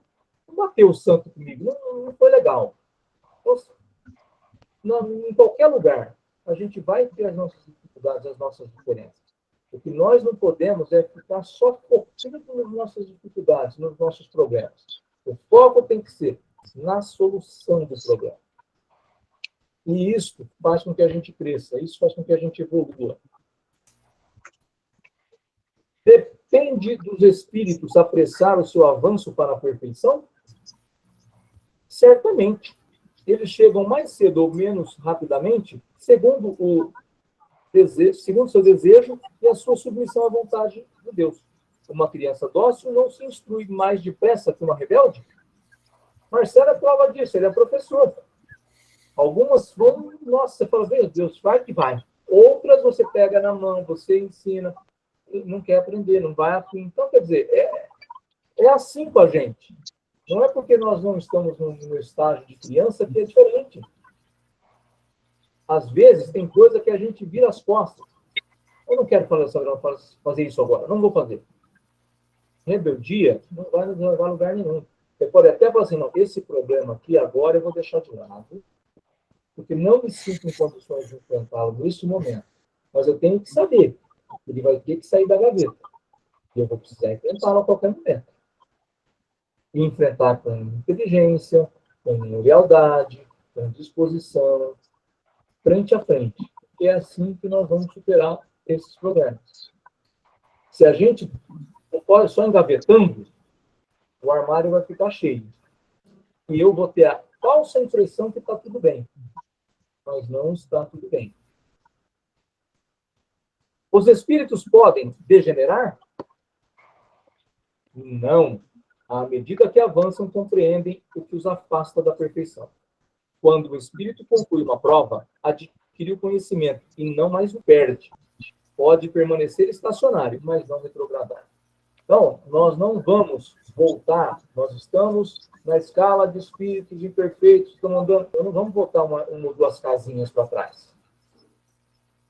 S2: bateu o santo comigo, não foi legal. Então, em qualquer lugar, a gente vai ter as nossas dificuldades, as nossas diferenças. O que nós não podemos é ficar só focando nas nossas dificuldades, nos nossos problemas. O foco tem que ser na solução do problema. E isso faz com que a gente cresça, isso faz com que a gente evolua. Depende dos espíritos apressar o seu avanço para a perfeição? Certamente. Eles chegam mais cedo ou menos rapidamente, segundo seu desejo e a sua submissão à vontade de Deus. Uma criança dócil não se instrui mais depressa que uma rebelde? Marcelo é prova disso, ele é professor. Algumas vão, nossa, você fala, meu Deus, vai que vai. Outras você pega na mão, você ensina, não quer aprender, não vai afim. Então, quer dizer, é assim com a gente. Não é porque nós não estamos no estágio de criança que é diferente. Às vezes, tem coisa que a gente vira as costas. Eu não quero fazer isso agora, não vou fazer. Rebeldia não vai nos levar a lugar nenhum. Você pode até falar assim, não, esse problema aqui agora eu vou deixar de lado, porque não me sinto em condições de enfrentá-lo nesse momento. Mas eu tenho que saber. Ele vai ter que sair da gaveta. E eu vou precisar enfrentá-lo a qualquer momento. E enfrentar com inteligência, com lealdade, com disposição, frente a frente. E é assim que nós vamos superar esses problemas. Se a gente for só engavetando, o armário vai ficar cheio. E eu vou ter a falsa impressão que está tudo bem. Mas não está tudo bem. Os espíritos podem degenerar? Não. À medida que avançam, compreendem o que os afasta da perfeição. Quando o espírito conclui uma prova, adquire o conhecimento e não mais o perde. Pode permanecer estacionário, mas não retrogradar. Então, nós não vamos voltar, nós estamos na escala de espíritos imperfeitos, estão andando, não vamos voltar uma ou duas casinhas para trás.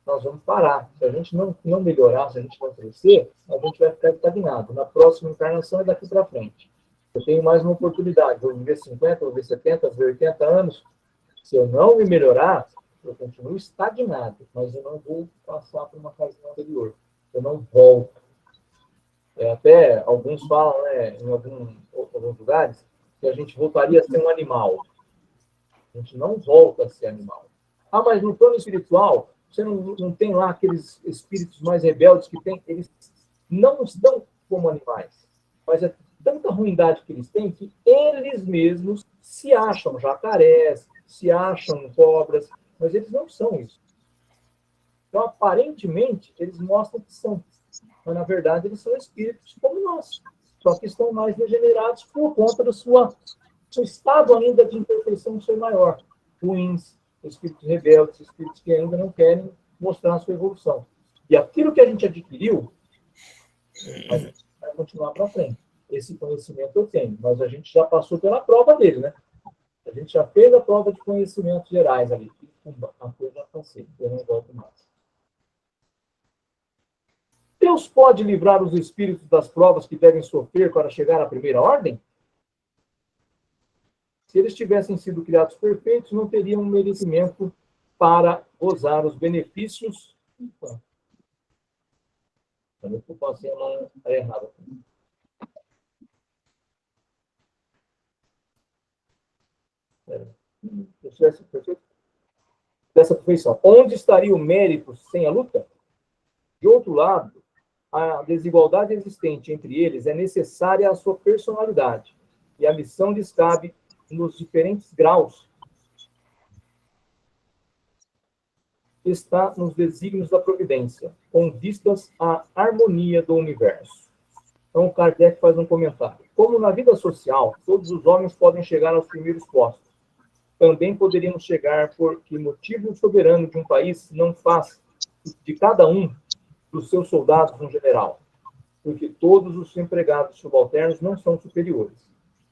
S2: Nós vamos parar. Se a gente não melhorar, se a gente não crescer, a gente vai ficar estagnado. Na próxima encarnação é daqui para frente. Eu tenho mais uma oportunidade. Vou viver 50, vou viver 70, vou viver 80 anos. Se eu não me melhorar, eu continuo estagnado, mas eu não vou passar para uma casinha anterior. Eu não volto. Até alguns falam, né, em alguns lugares, que a gente voltaria a ser um animal. A gente não volta a ser animal. Ah, mas no plano espiritual, você não tem lá aqueles espíritos mais rebeldes que tem, eles não estão como animais. Mas é tanta ruindade que eles têm que eles mesmos se acham jacarés, se acham cobras, mas eles não são isso. Então, aparentemente, eles mostram que são. Mas, na verdade, eles são espíritos como nós. Só que estão mais degenerados por conta do seu estado ainda de imperfeição ser maior. Ruins, espíritos rebeldes, espíritos que ainda não querem mostrar a sua evolução. E aquilo que a gente adquiriu vai continuar para frente. Esse conhecimento eu tenho, mas a gente já passou pela prova dele, né? A gente já fez a prova de conhecimentos gerais ali. A coisa já passei, eu não volto mais. Deus pode livrar os espíritos das provas que devem sofrer para chegar à primeira ordem? Se eles tivessem sido criados perfeitos, não teriam merecimento para gozar os benefícios. Eu passei a mão errada. Dessa perfeição. Onde estaria o mérito sem a luta? De outro lado, a desigualdade existente entre eles é necessária à sua personalidade, e a missão lhes cabe nos diferentes graus. Está nos desígnios da providência, com vistas à harmonia do universo. Então, Kardec faz um comentário. Como na vida social, todos os homens podem chegar aos primeiros postos, também poderíamos chegar porque motivo soberano de um país não faz de cada um dos seus soldados um general, porque todos os empregados subalternos não são superiores,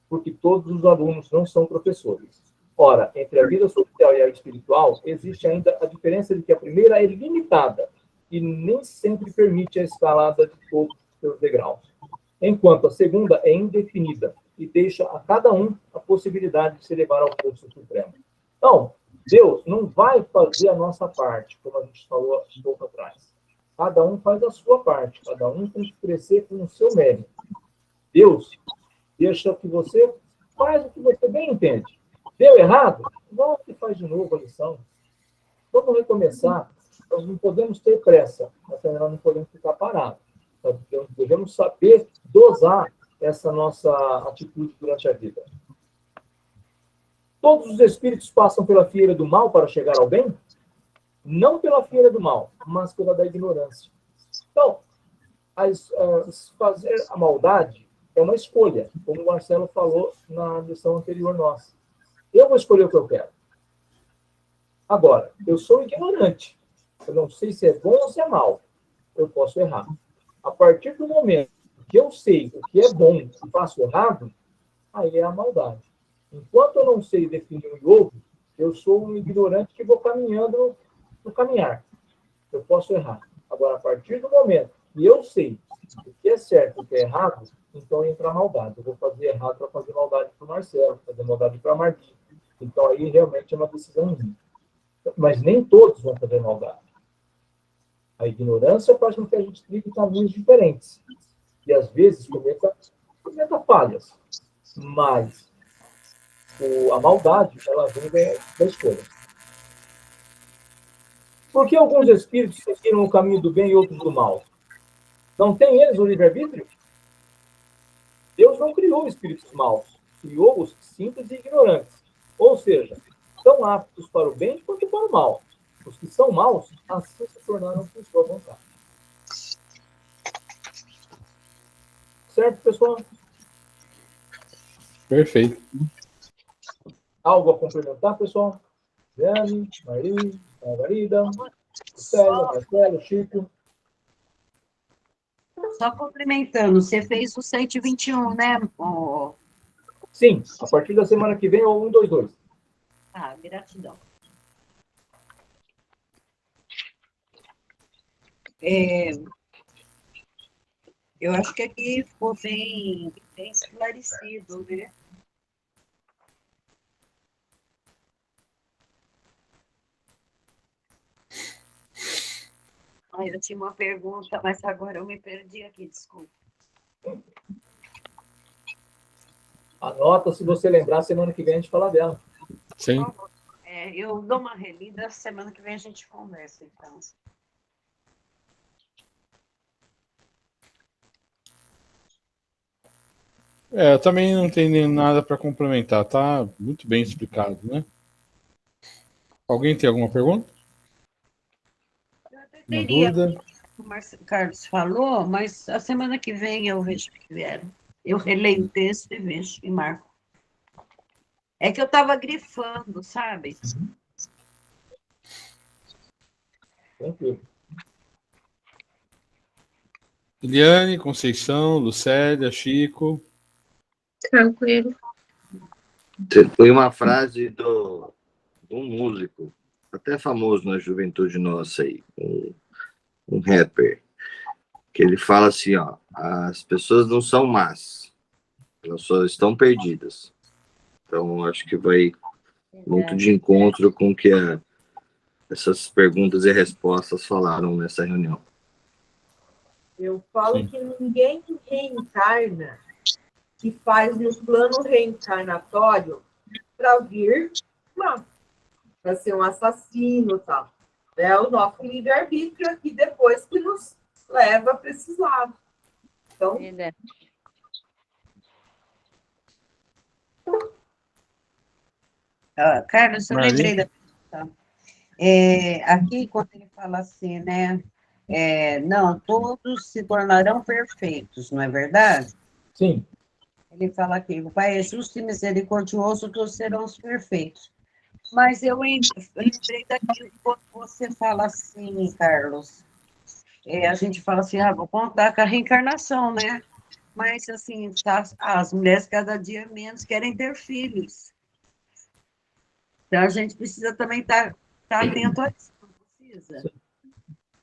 S2: porque todos os alunos não são professores. Ora, entre a vida social e a espiritual, existe ainda a diferença de que a primeira é limitada e nem sempre permite a escalada de todos os seus degraus, enquanto a segunda é indefinida e deixa a cada um a possibilidade de se elevar ao posto supremo. Então, Deus não vai fazer a nossa parte, como a gente falou um pouco atrás. Cada um faz a sua parte, cada um tem que crescer com o seu mérito. Deus deixa que você faz o que você bem entende. Deu errado? Volta e faz de novo a lição. Vamos recomeçar. Nós não podemos ter pressa, mas também nós não podemos ficar parados. Nós devemos saber dosar essa nossa atitude durante a vida. Todos os espíritos passam pela fieira do mal para chegar ao bem? Não pela fieira do mal, mas pela da ignorância. Então, fazer a maldade é uma escolha, como o Marcelo falou na lição anterior nossa. Eu vou escolher o que eu quero. Agora, eu sou ignorante. Eu não sei se é bom ou se é mal. Eu posso errar. A partir do momento que eu sei o que é bom e faço errado, aí é a maldade. Enquanto eu não sei definir um iogo, eu sou um ignorante que vou caminhando no caminhar. Eu posso errar. Agora, a partir do momento que eu sei o que é certo e o que é errado, então entra a maldade. Eu vou fazer errado para fazer maldade para o Marcelo, fazer maldade para a Martim. Então, aí realmente é uma decisão minha. Mas nem todos vão fazer maldade. A ignorância faz com que a gente trilhe caminhos diferentes. E, às vezes, cometa falhas. Mas a maldade, ela vem da escolha. Por que alguns espíritos seguiram o caminho do bem e outros do mal? Não tem eles o livre-arbítrio? Deus não criou espíritos maus. Criou os simples e ignorantes. Ou seja, tão aptos para o bem quanto para o mal. Os que são maus, assim se tornaram por sua vontade. Certo, pessoal?
S3: Perfeito.
S2: Algo a complementar, pessoal? Jane, Maria, Margarida, Célia, Marcelo, Chico.
S1: Só complementando, você fez o 121, né?
S2: Sim, a partir da semana que vem é o 122.
S1: Ah, gratidão. Eu acho que aqui ficou bem esclarecido, né? Ai, eu tinha uma pergunta, mas agora eu me perdi aqui, desculpa.
S2: Anota, se você lembrar, semana que vem a gente fala dela.
S3: Sim.
S1: Eu dou uma relida, semana que vem a gente conversa, então.
S3: Eu também não tenho nem nada para complementar, tá muito bem explicado, né? Alguém tem alguma pergunta?
S1: Eu até
S3: Uma
S1: teria,
S3: dúvida?
S1: o Marcelo Carlos falou, mas a semana que vem eu vejo o que vieram. Eu releio o texto e vejo e marco. É que eu estava grifando, sabe?
S2: Tranquilo.
S3: Eliane, Conceição, Lucélia, Chico.
S6: Tranquilo.
S4: Foi uma frase de um músico, até famoso na juventude nossa aí, um rapper, que ele fala assim, ó, as pessoas não são más, elas só estão perdidas. Então, acho que vai muito de encontro com o que essas perguntas e respostas falaram nessa reunião.
S7: Eu falo
S3: Sim.
S7: que ninguém reencarna e faz no plano reencarnatório para vir para ser um assassino e tal. É o nosso livre-arbítrio aqui depois que nos leva para esses lados. Então,
S1: Carlos, eu
S3: Marli?
S1: lembrei da pergunta. Aqui, quando ele fala assim, né? Não, todos se tornarão perfeitos, não é verdade?
S2: Sim.
S1: Ele fala aqui, o Pai é justo e misericordioso, todos serão os perfeitos. Mas eu lembrei daquilo quando você fala assim, Carlos. A gente fala assim, vou contar com a reencarnação, né? Mas, assim, as mulheres cada dia menos querem ter filhos. Então, a gente precisa também estar atento a isso, não precisa?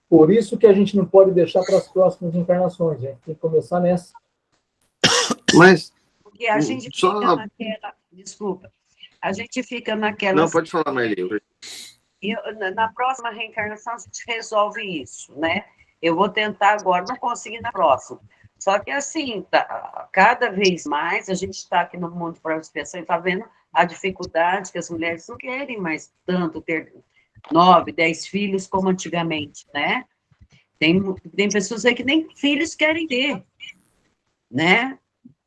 S2: Por isso que a gente não pode deixar para as próximas encarnações, gente. Tem que começar nessa.
S4: Mas,
S1: Porque a gente
S4: só...
S1: fica naquela... Desculpa. A gente fica naquela...
S4: Não, pode falar, Marli.
S1: Na próxima reencarnação, a gente resolve isso, né? Eu vou tentar agora, não consegui na próxima. Só que, assim, cada vez mais, a gente está aqui no mundo para as pessoas, está vendo a dificuldade que as mulheres não querem mais tanto ter 9, 10 filhos como antigamente, né? Tem pessoas aí que nem filhos querem ter, né?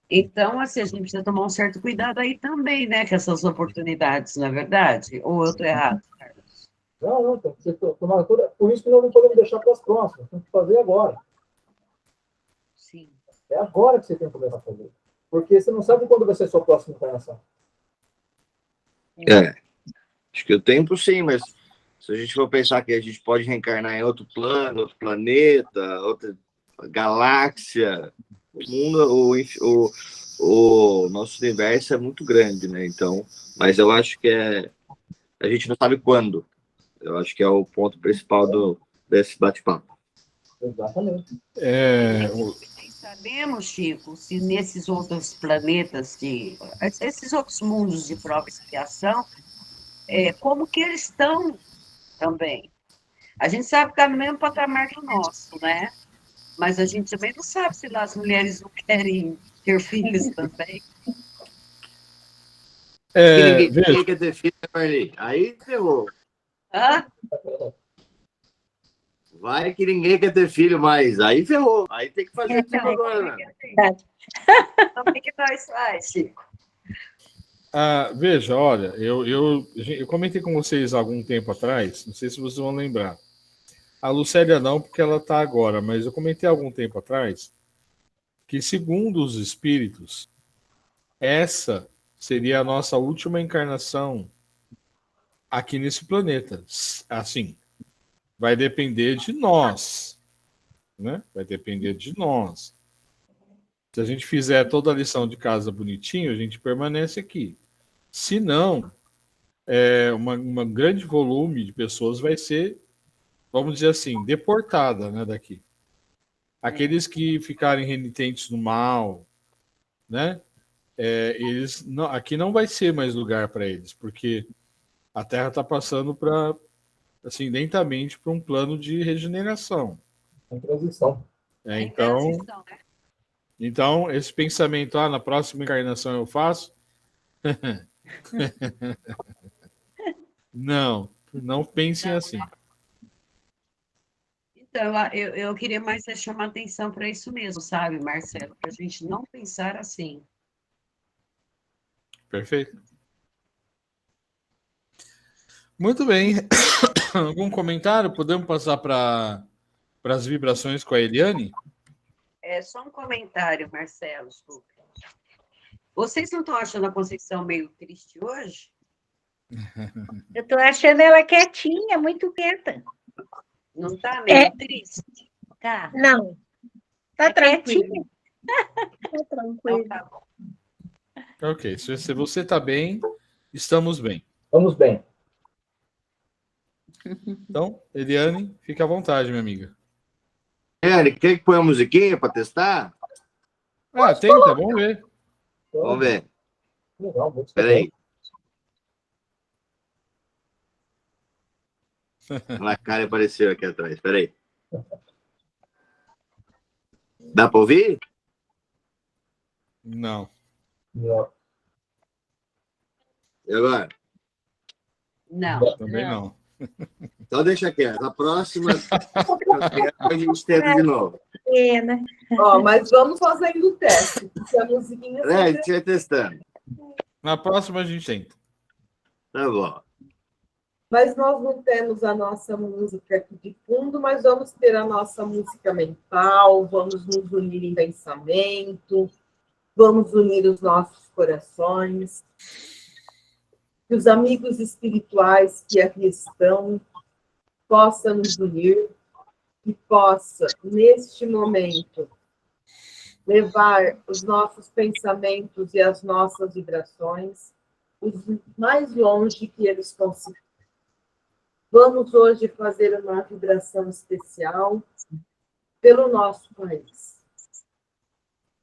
S1: Então, assim, a gente precisa tomar um certo cuidado aí também, né? Com essas oportunidades, não é verdade? Ou eu estou errado, Carlos?
S2: Não, tem que ser tomado toda. Por isso que nós não podemos deixar para as próximas. Tem que fazer agora.
S1: Sim.
S2: É agora que você tem que começar a fazer. Porque você não sabe quando vai ser a sua próxima encarnação.
S4: Acho que o tempo sim, mas se a gente for pensar que a gente pode reencarnar em outro plano, outro planeta, outra galáxia, o mundo, o nosso universo é muito grande, né? Então, mas eu acho que a gente não sabe quando. Eu acho que é o ponto principal desse bate-papo.
S2: Exatamente.
S1: Nem sabemos, Chico, se nesses outros planetas, esses outros mundos de prova e expiação, como que eles estão também. A gente sabe que está no mesmo patamar que o nosso, né? Mas a gente também não sabe se lá as mulheres não querem ter filhos também.
S4: Que ninguém
S3: Veja,
S4: quer ter filho, né, Marli? Aí ferrou.
S1: Hã?
S4: Vai que ninguém quer ter filho mais. Aí ferrou. Aí tem que fazer tudo agora. Né?
S1: Então, o que nós faz, Chico?
S3: veja, olha, eu comentei com vocês há algum tempo atrás, não sei se vocês vão lembrar. A Lucélia não, porque ela está agora, mas eu comentei há algum tempo atrás que, segundo os espíritos, essa seria a nossa última encarnação aqui nesse planeta. Assim, vai depender de nós. né? Vai depender de nós. Se a gente fizer toda a lição de casa bonitinho, a gente permanece aqui. Se não, uma grande volume de pessoas vai ser, vamos dizer assim, deportada, né, daqui. Aqueles que ficarem renitentes no mal, né? Eles não, aqui não vai ser mais lugar para eles, porque a Terra está passando para, assim, lentamente para um plano de regeneração.
S2: Em transição.
S3: Então, esse pensamento, na próxima encarnação eu faço, não pensem assim.
S1: Então, eu queria mais chamar atenção para isso mesmo, sabe, Marcelo? Para a gente não pensar assim.
S3: Perfeito. Muito bem. Algum comentário? Podemos passar para as vibrações com a Eliane?
S1: É só um comentário, Marcelo. Desculpa. Vocês não estão achando a Conceição meio triste hoje?
S5: Eu estou achando ela quietinha, muito quieta.
S1: Não está meio triste?
S5: Tá.
S6: Não. Tá tranquilo.
S5: Quietinha.
S6: Tá tranquilo.
S1: Então, tá bom.
S3: Ok. Se você está bem, estamos bem.
S2: Vamos bem.
S3: Então, Eliane, fique à vontade, minha amiga.
S4: Eric, quer que põe a musiquinha para testar?
S3: Tenta, vamos ver.
S4: Vamos ver.
S2: Legal, muito
S4: Espera aí. Uma cara apareceu aqui atrás. Espera aí. Dá para ouvir?
S3: Não.
S2: Não.
S4: E agora?
S1: Não.
S3: Também não.
S4: Então deixa quieto. A próxima a gente tenta de novo.
S5: Pena.
S7: Ó, mas vamos fazendo o teste. Se a musiquinha
S4: A gente vai testando.
S3: Na próxima a gente tenta.
S4: Tá bom.
S7: Mas nós não temos a nossa música aqui de fundo, mas vamos ter a nossa música mental, vamos nos unir em pensamento, vamos unir os nossos corações. Que os amigos espirituais que aqui estão possam nos unir e possa, neste momento, levar os nossos pensamentos e as nossas vibrações o mais longe que eles consigam. Vamos hoje fazer uma vibração especial pelo nosso país.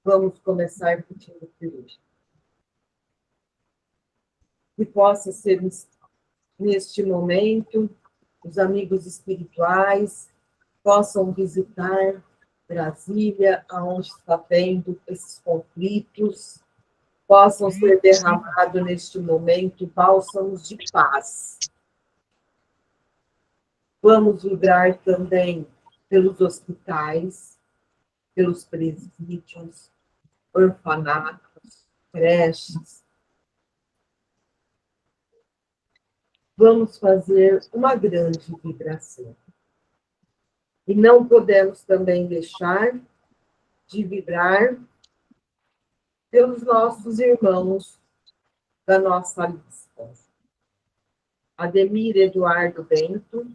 S7: Vamos começar pedindo por hoje. Que possa ser, neste momento, os amigos espirituais possam visitar Brasília, onde está tendo esses conflitos, possam ser derramados neste momento bálsamos de paz. Vamos vibrar também pelos hospitais, pelos presídios, orfanatos, creches. Vamos fazer uma grande vibração. E não podemos também deixar de vibrar pelos nossos irmãos da nossa lista. Ademir Eduardo Bento,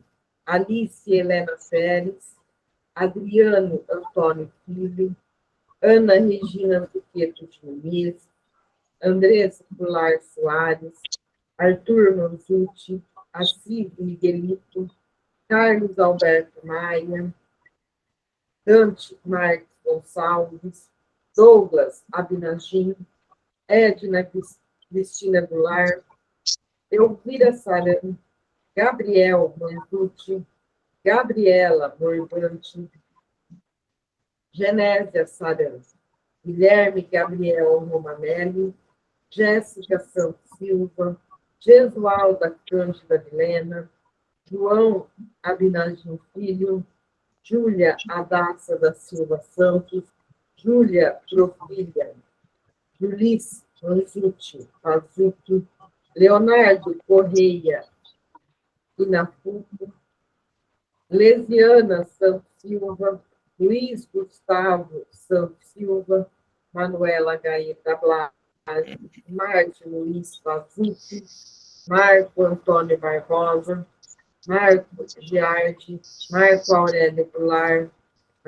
S7: Alice Helena Pérez, Adriano Antônio Filho, Ana Regina Duqueto de Muniz, Andressa Goulart Soares, Arthur Manzucci, Assis Miguelito, Carlos Alberto Maia, Dante Marques Gonçalves, Douglas Abinagim, Edna Cristina Goulart, Elvira Saran, Gabriel Manzucci, Gabriela Borbante, Genésia Saran, Guilherme Gabriel Romanelli, Jéssica Santos Silva, Gesualda Cândida Vilena, João Abinagim Filho, Júlia Adassa da Silva Santos, Júlia Profilha, Julice Manzucci Pazuto, Leonardo Correia Inafuco, Lesiana Santos Silva, Luiz Gustavo Santos Silva, Manuela Gaeta Blas, Márcio Luiz Pazuto, Marco Antônio Barbosa, Marco Giardi, Marco Aurélio Goulart,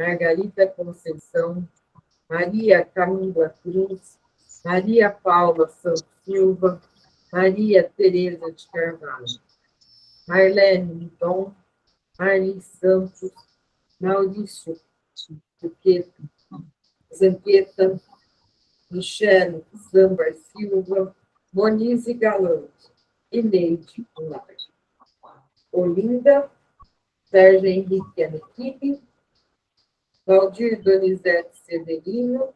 S7: Margarida Conceição, Maria Camila Cruz, Maria Paula Santos Silva, Maria Tereza de Carvalho, Marlene Miton, Marli Santos, Maurício Zanqueta, Michele Zambar Silva, Monize Galante e Neide Goulart. Olinda, Sérgio Henrique Anequipe, Valdir Donizete Severino,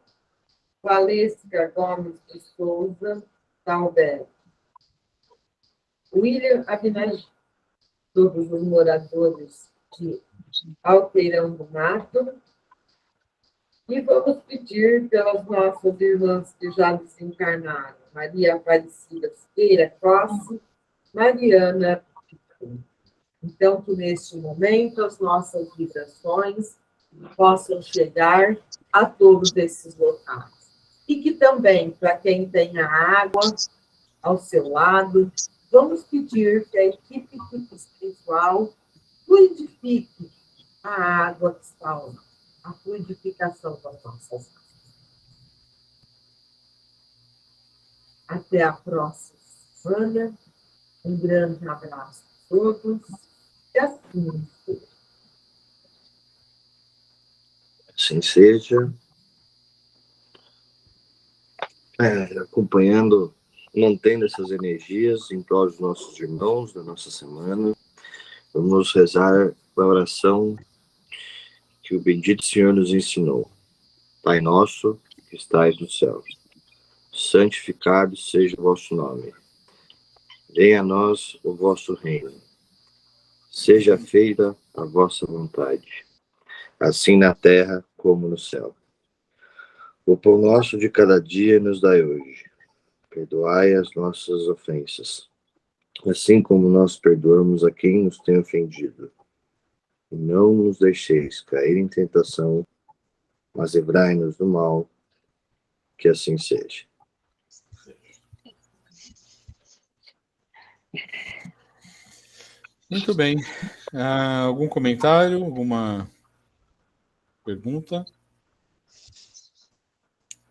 S7: Valesca Gomes de Souza, Talberto. William Abinadi, todos os moradores de Alteirão do Mato. E vamos pedir pelas nossas irmãs que já desencarnaram, Maria Aparecida Siqueira Costa, Mariana. Então, que neste momento as nossas vibrações possam chegar a todos esses locais. E que também, para quem tenha água ao seu lado, vamos pedir que a equipe espiritual fluidifique a água que está lá, a fluidificação das nossas águas. Até a próxima semana. Um grande abraço a todos. E assim seja.
S4: Assim seja. Acompanhando, mantendo essas energias em prol dos nossos irmãos da nossa semana. Vamos rezar a oração que o bendito Senhor nos ensinou. Pai nosso, que estais no céu, santificado seja o vosso nome. Venha a nós o vosso reino. Seja feita a vossa vontade, assim na terra como no céu. O pão nosso de cada dia nos dai hoje. Perdoai as nossas ofensas, assim como nós perdoamos a quem nos tem ofendido. E não nos deixeis cair em tentação, mas livrai-nos do mal, que assim seja.
S3: Muito bem. Algum comentário? Alguma pergunta?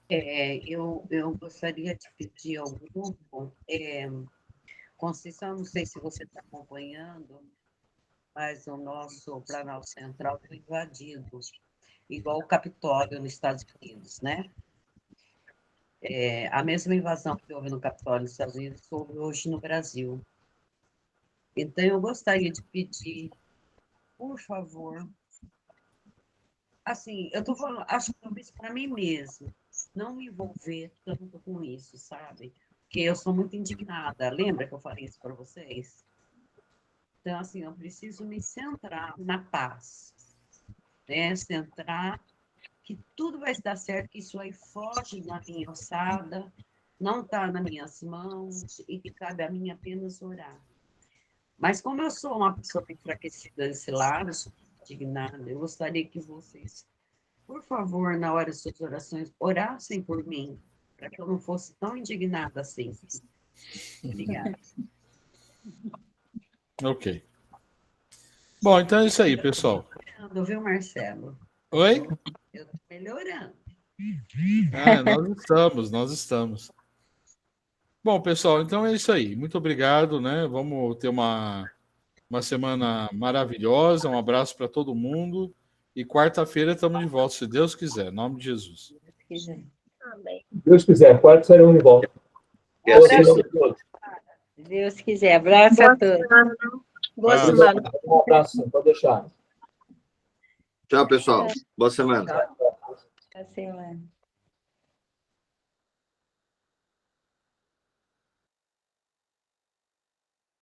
S1: Eu gostaria de pedir ao grupo, Conceição, não sei se você está acompanhando, mas o nosso Planalto Central foi invadido, igual o Capitólio nos Estados Unidos, né? A mesma invasão que houve no Capitólio nos Estados Unidos houve hoje no Brasil. Então, eu gostaria de pedir, por favor, assim, eu estou falando, acho que talvez para mim mesmo, não me envolver tanto com isso, sabe? Porque eu sou muito indignada. Lembra que eu falei isso para vocês? Então, assim, eu preciso me centrar na paz, né? Centrar que tudo vai dar certo, que isso aí foge da minha alçada, não está nas minhas mãos e que cabe a mim apenas orar. Mas como eu sou uma pessoa enfraquecida desse lado, sou indignada, eu gostaria que vocês, por favor, na hora das suas orações, orassem por mim, para que eu não fosse tão indignada assim. Obrigada.
S3: Ok. Bom, então é isso aí, pessoal.
S1: Viu, Marcelo?
S3: Oi?
S1: Eu estou melhorando.
S3: Nós estamos. Bom, pessoal, então é isso aí. Muito obrigado, né? Vamos ter uma semana maravilhosa. Um abraço para todo mundo. E quarta-feira estamos de volta, se Deus quiser. Em nome de Jesus.
S6: Amém.
S2: Se Deus quiser, quarta estaremos de volta.
S5: Se Deus quiser. Abraço a todos.
S6: Boa semana.
S2: Um abraço, pode deixar.
S4: Tchau, pessoal. Boa semana.
S5: Boa semana.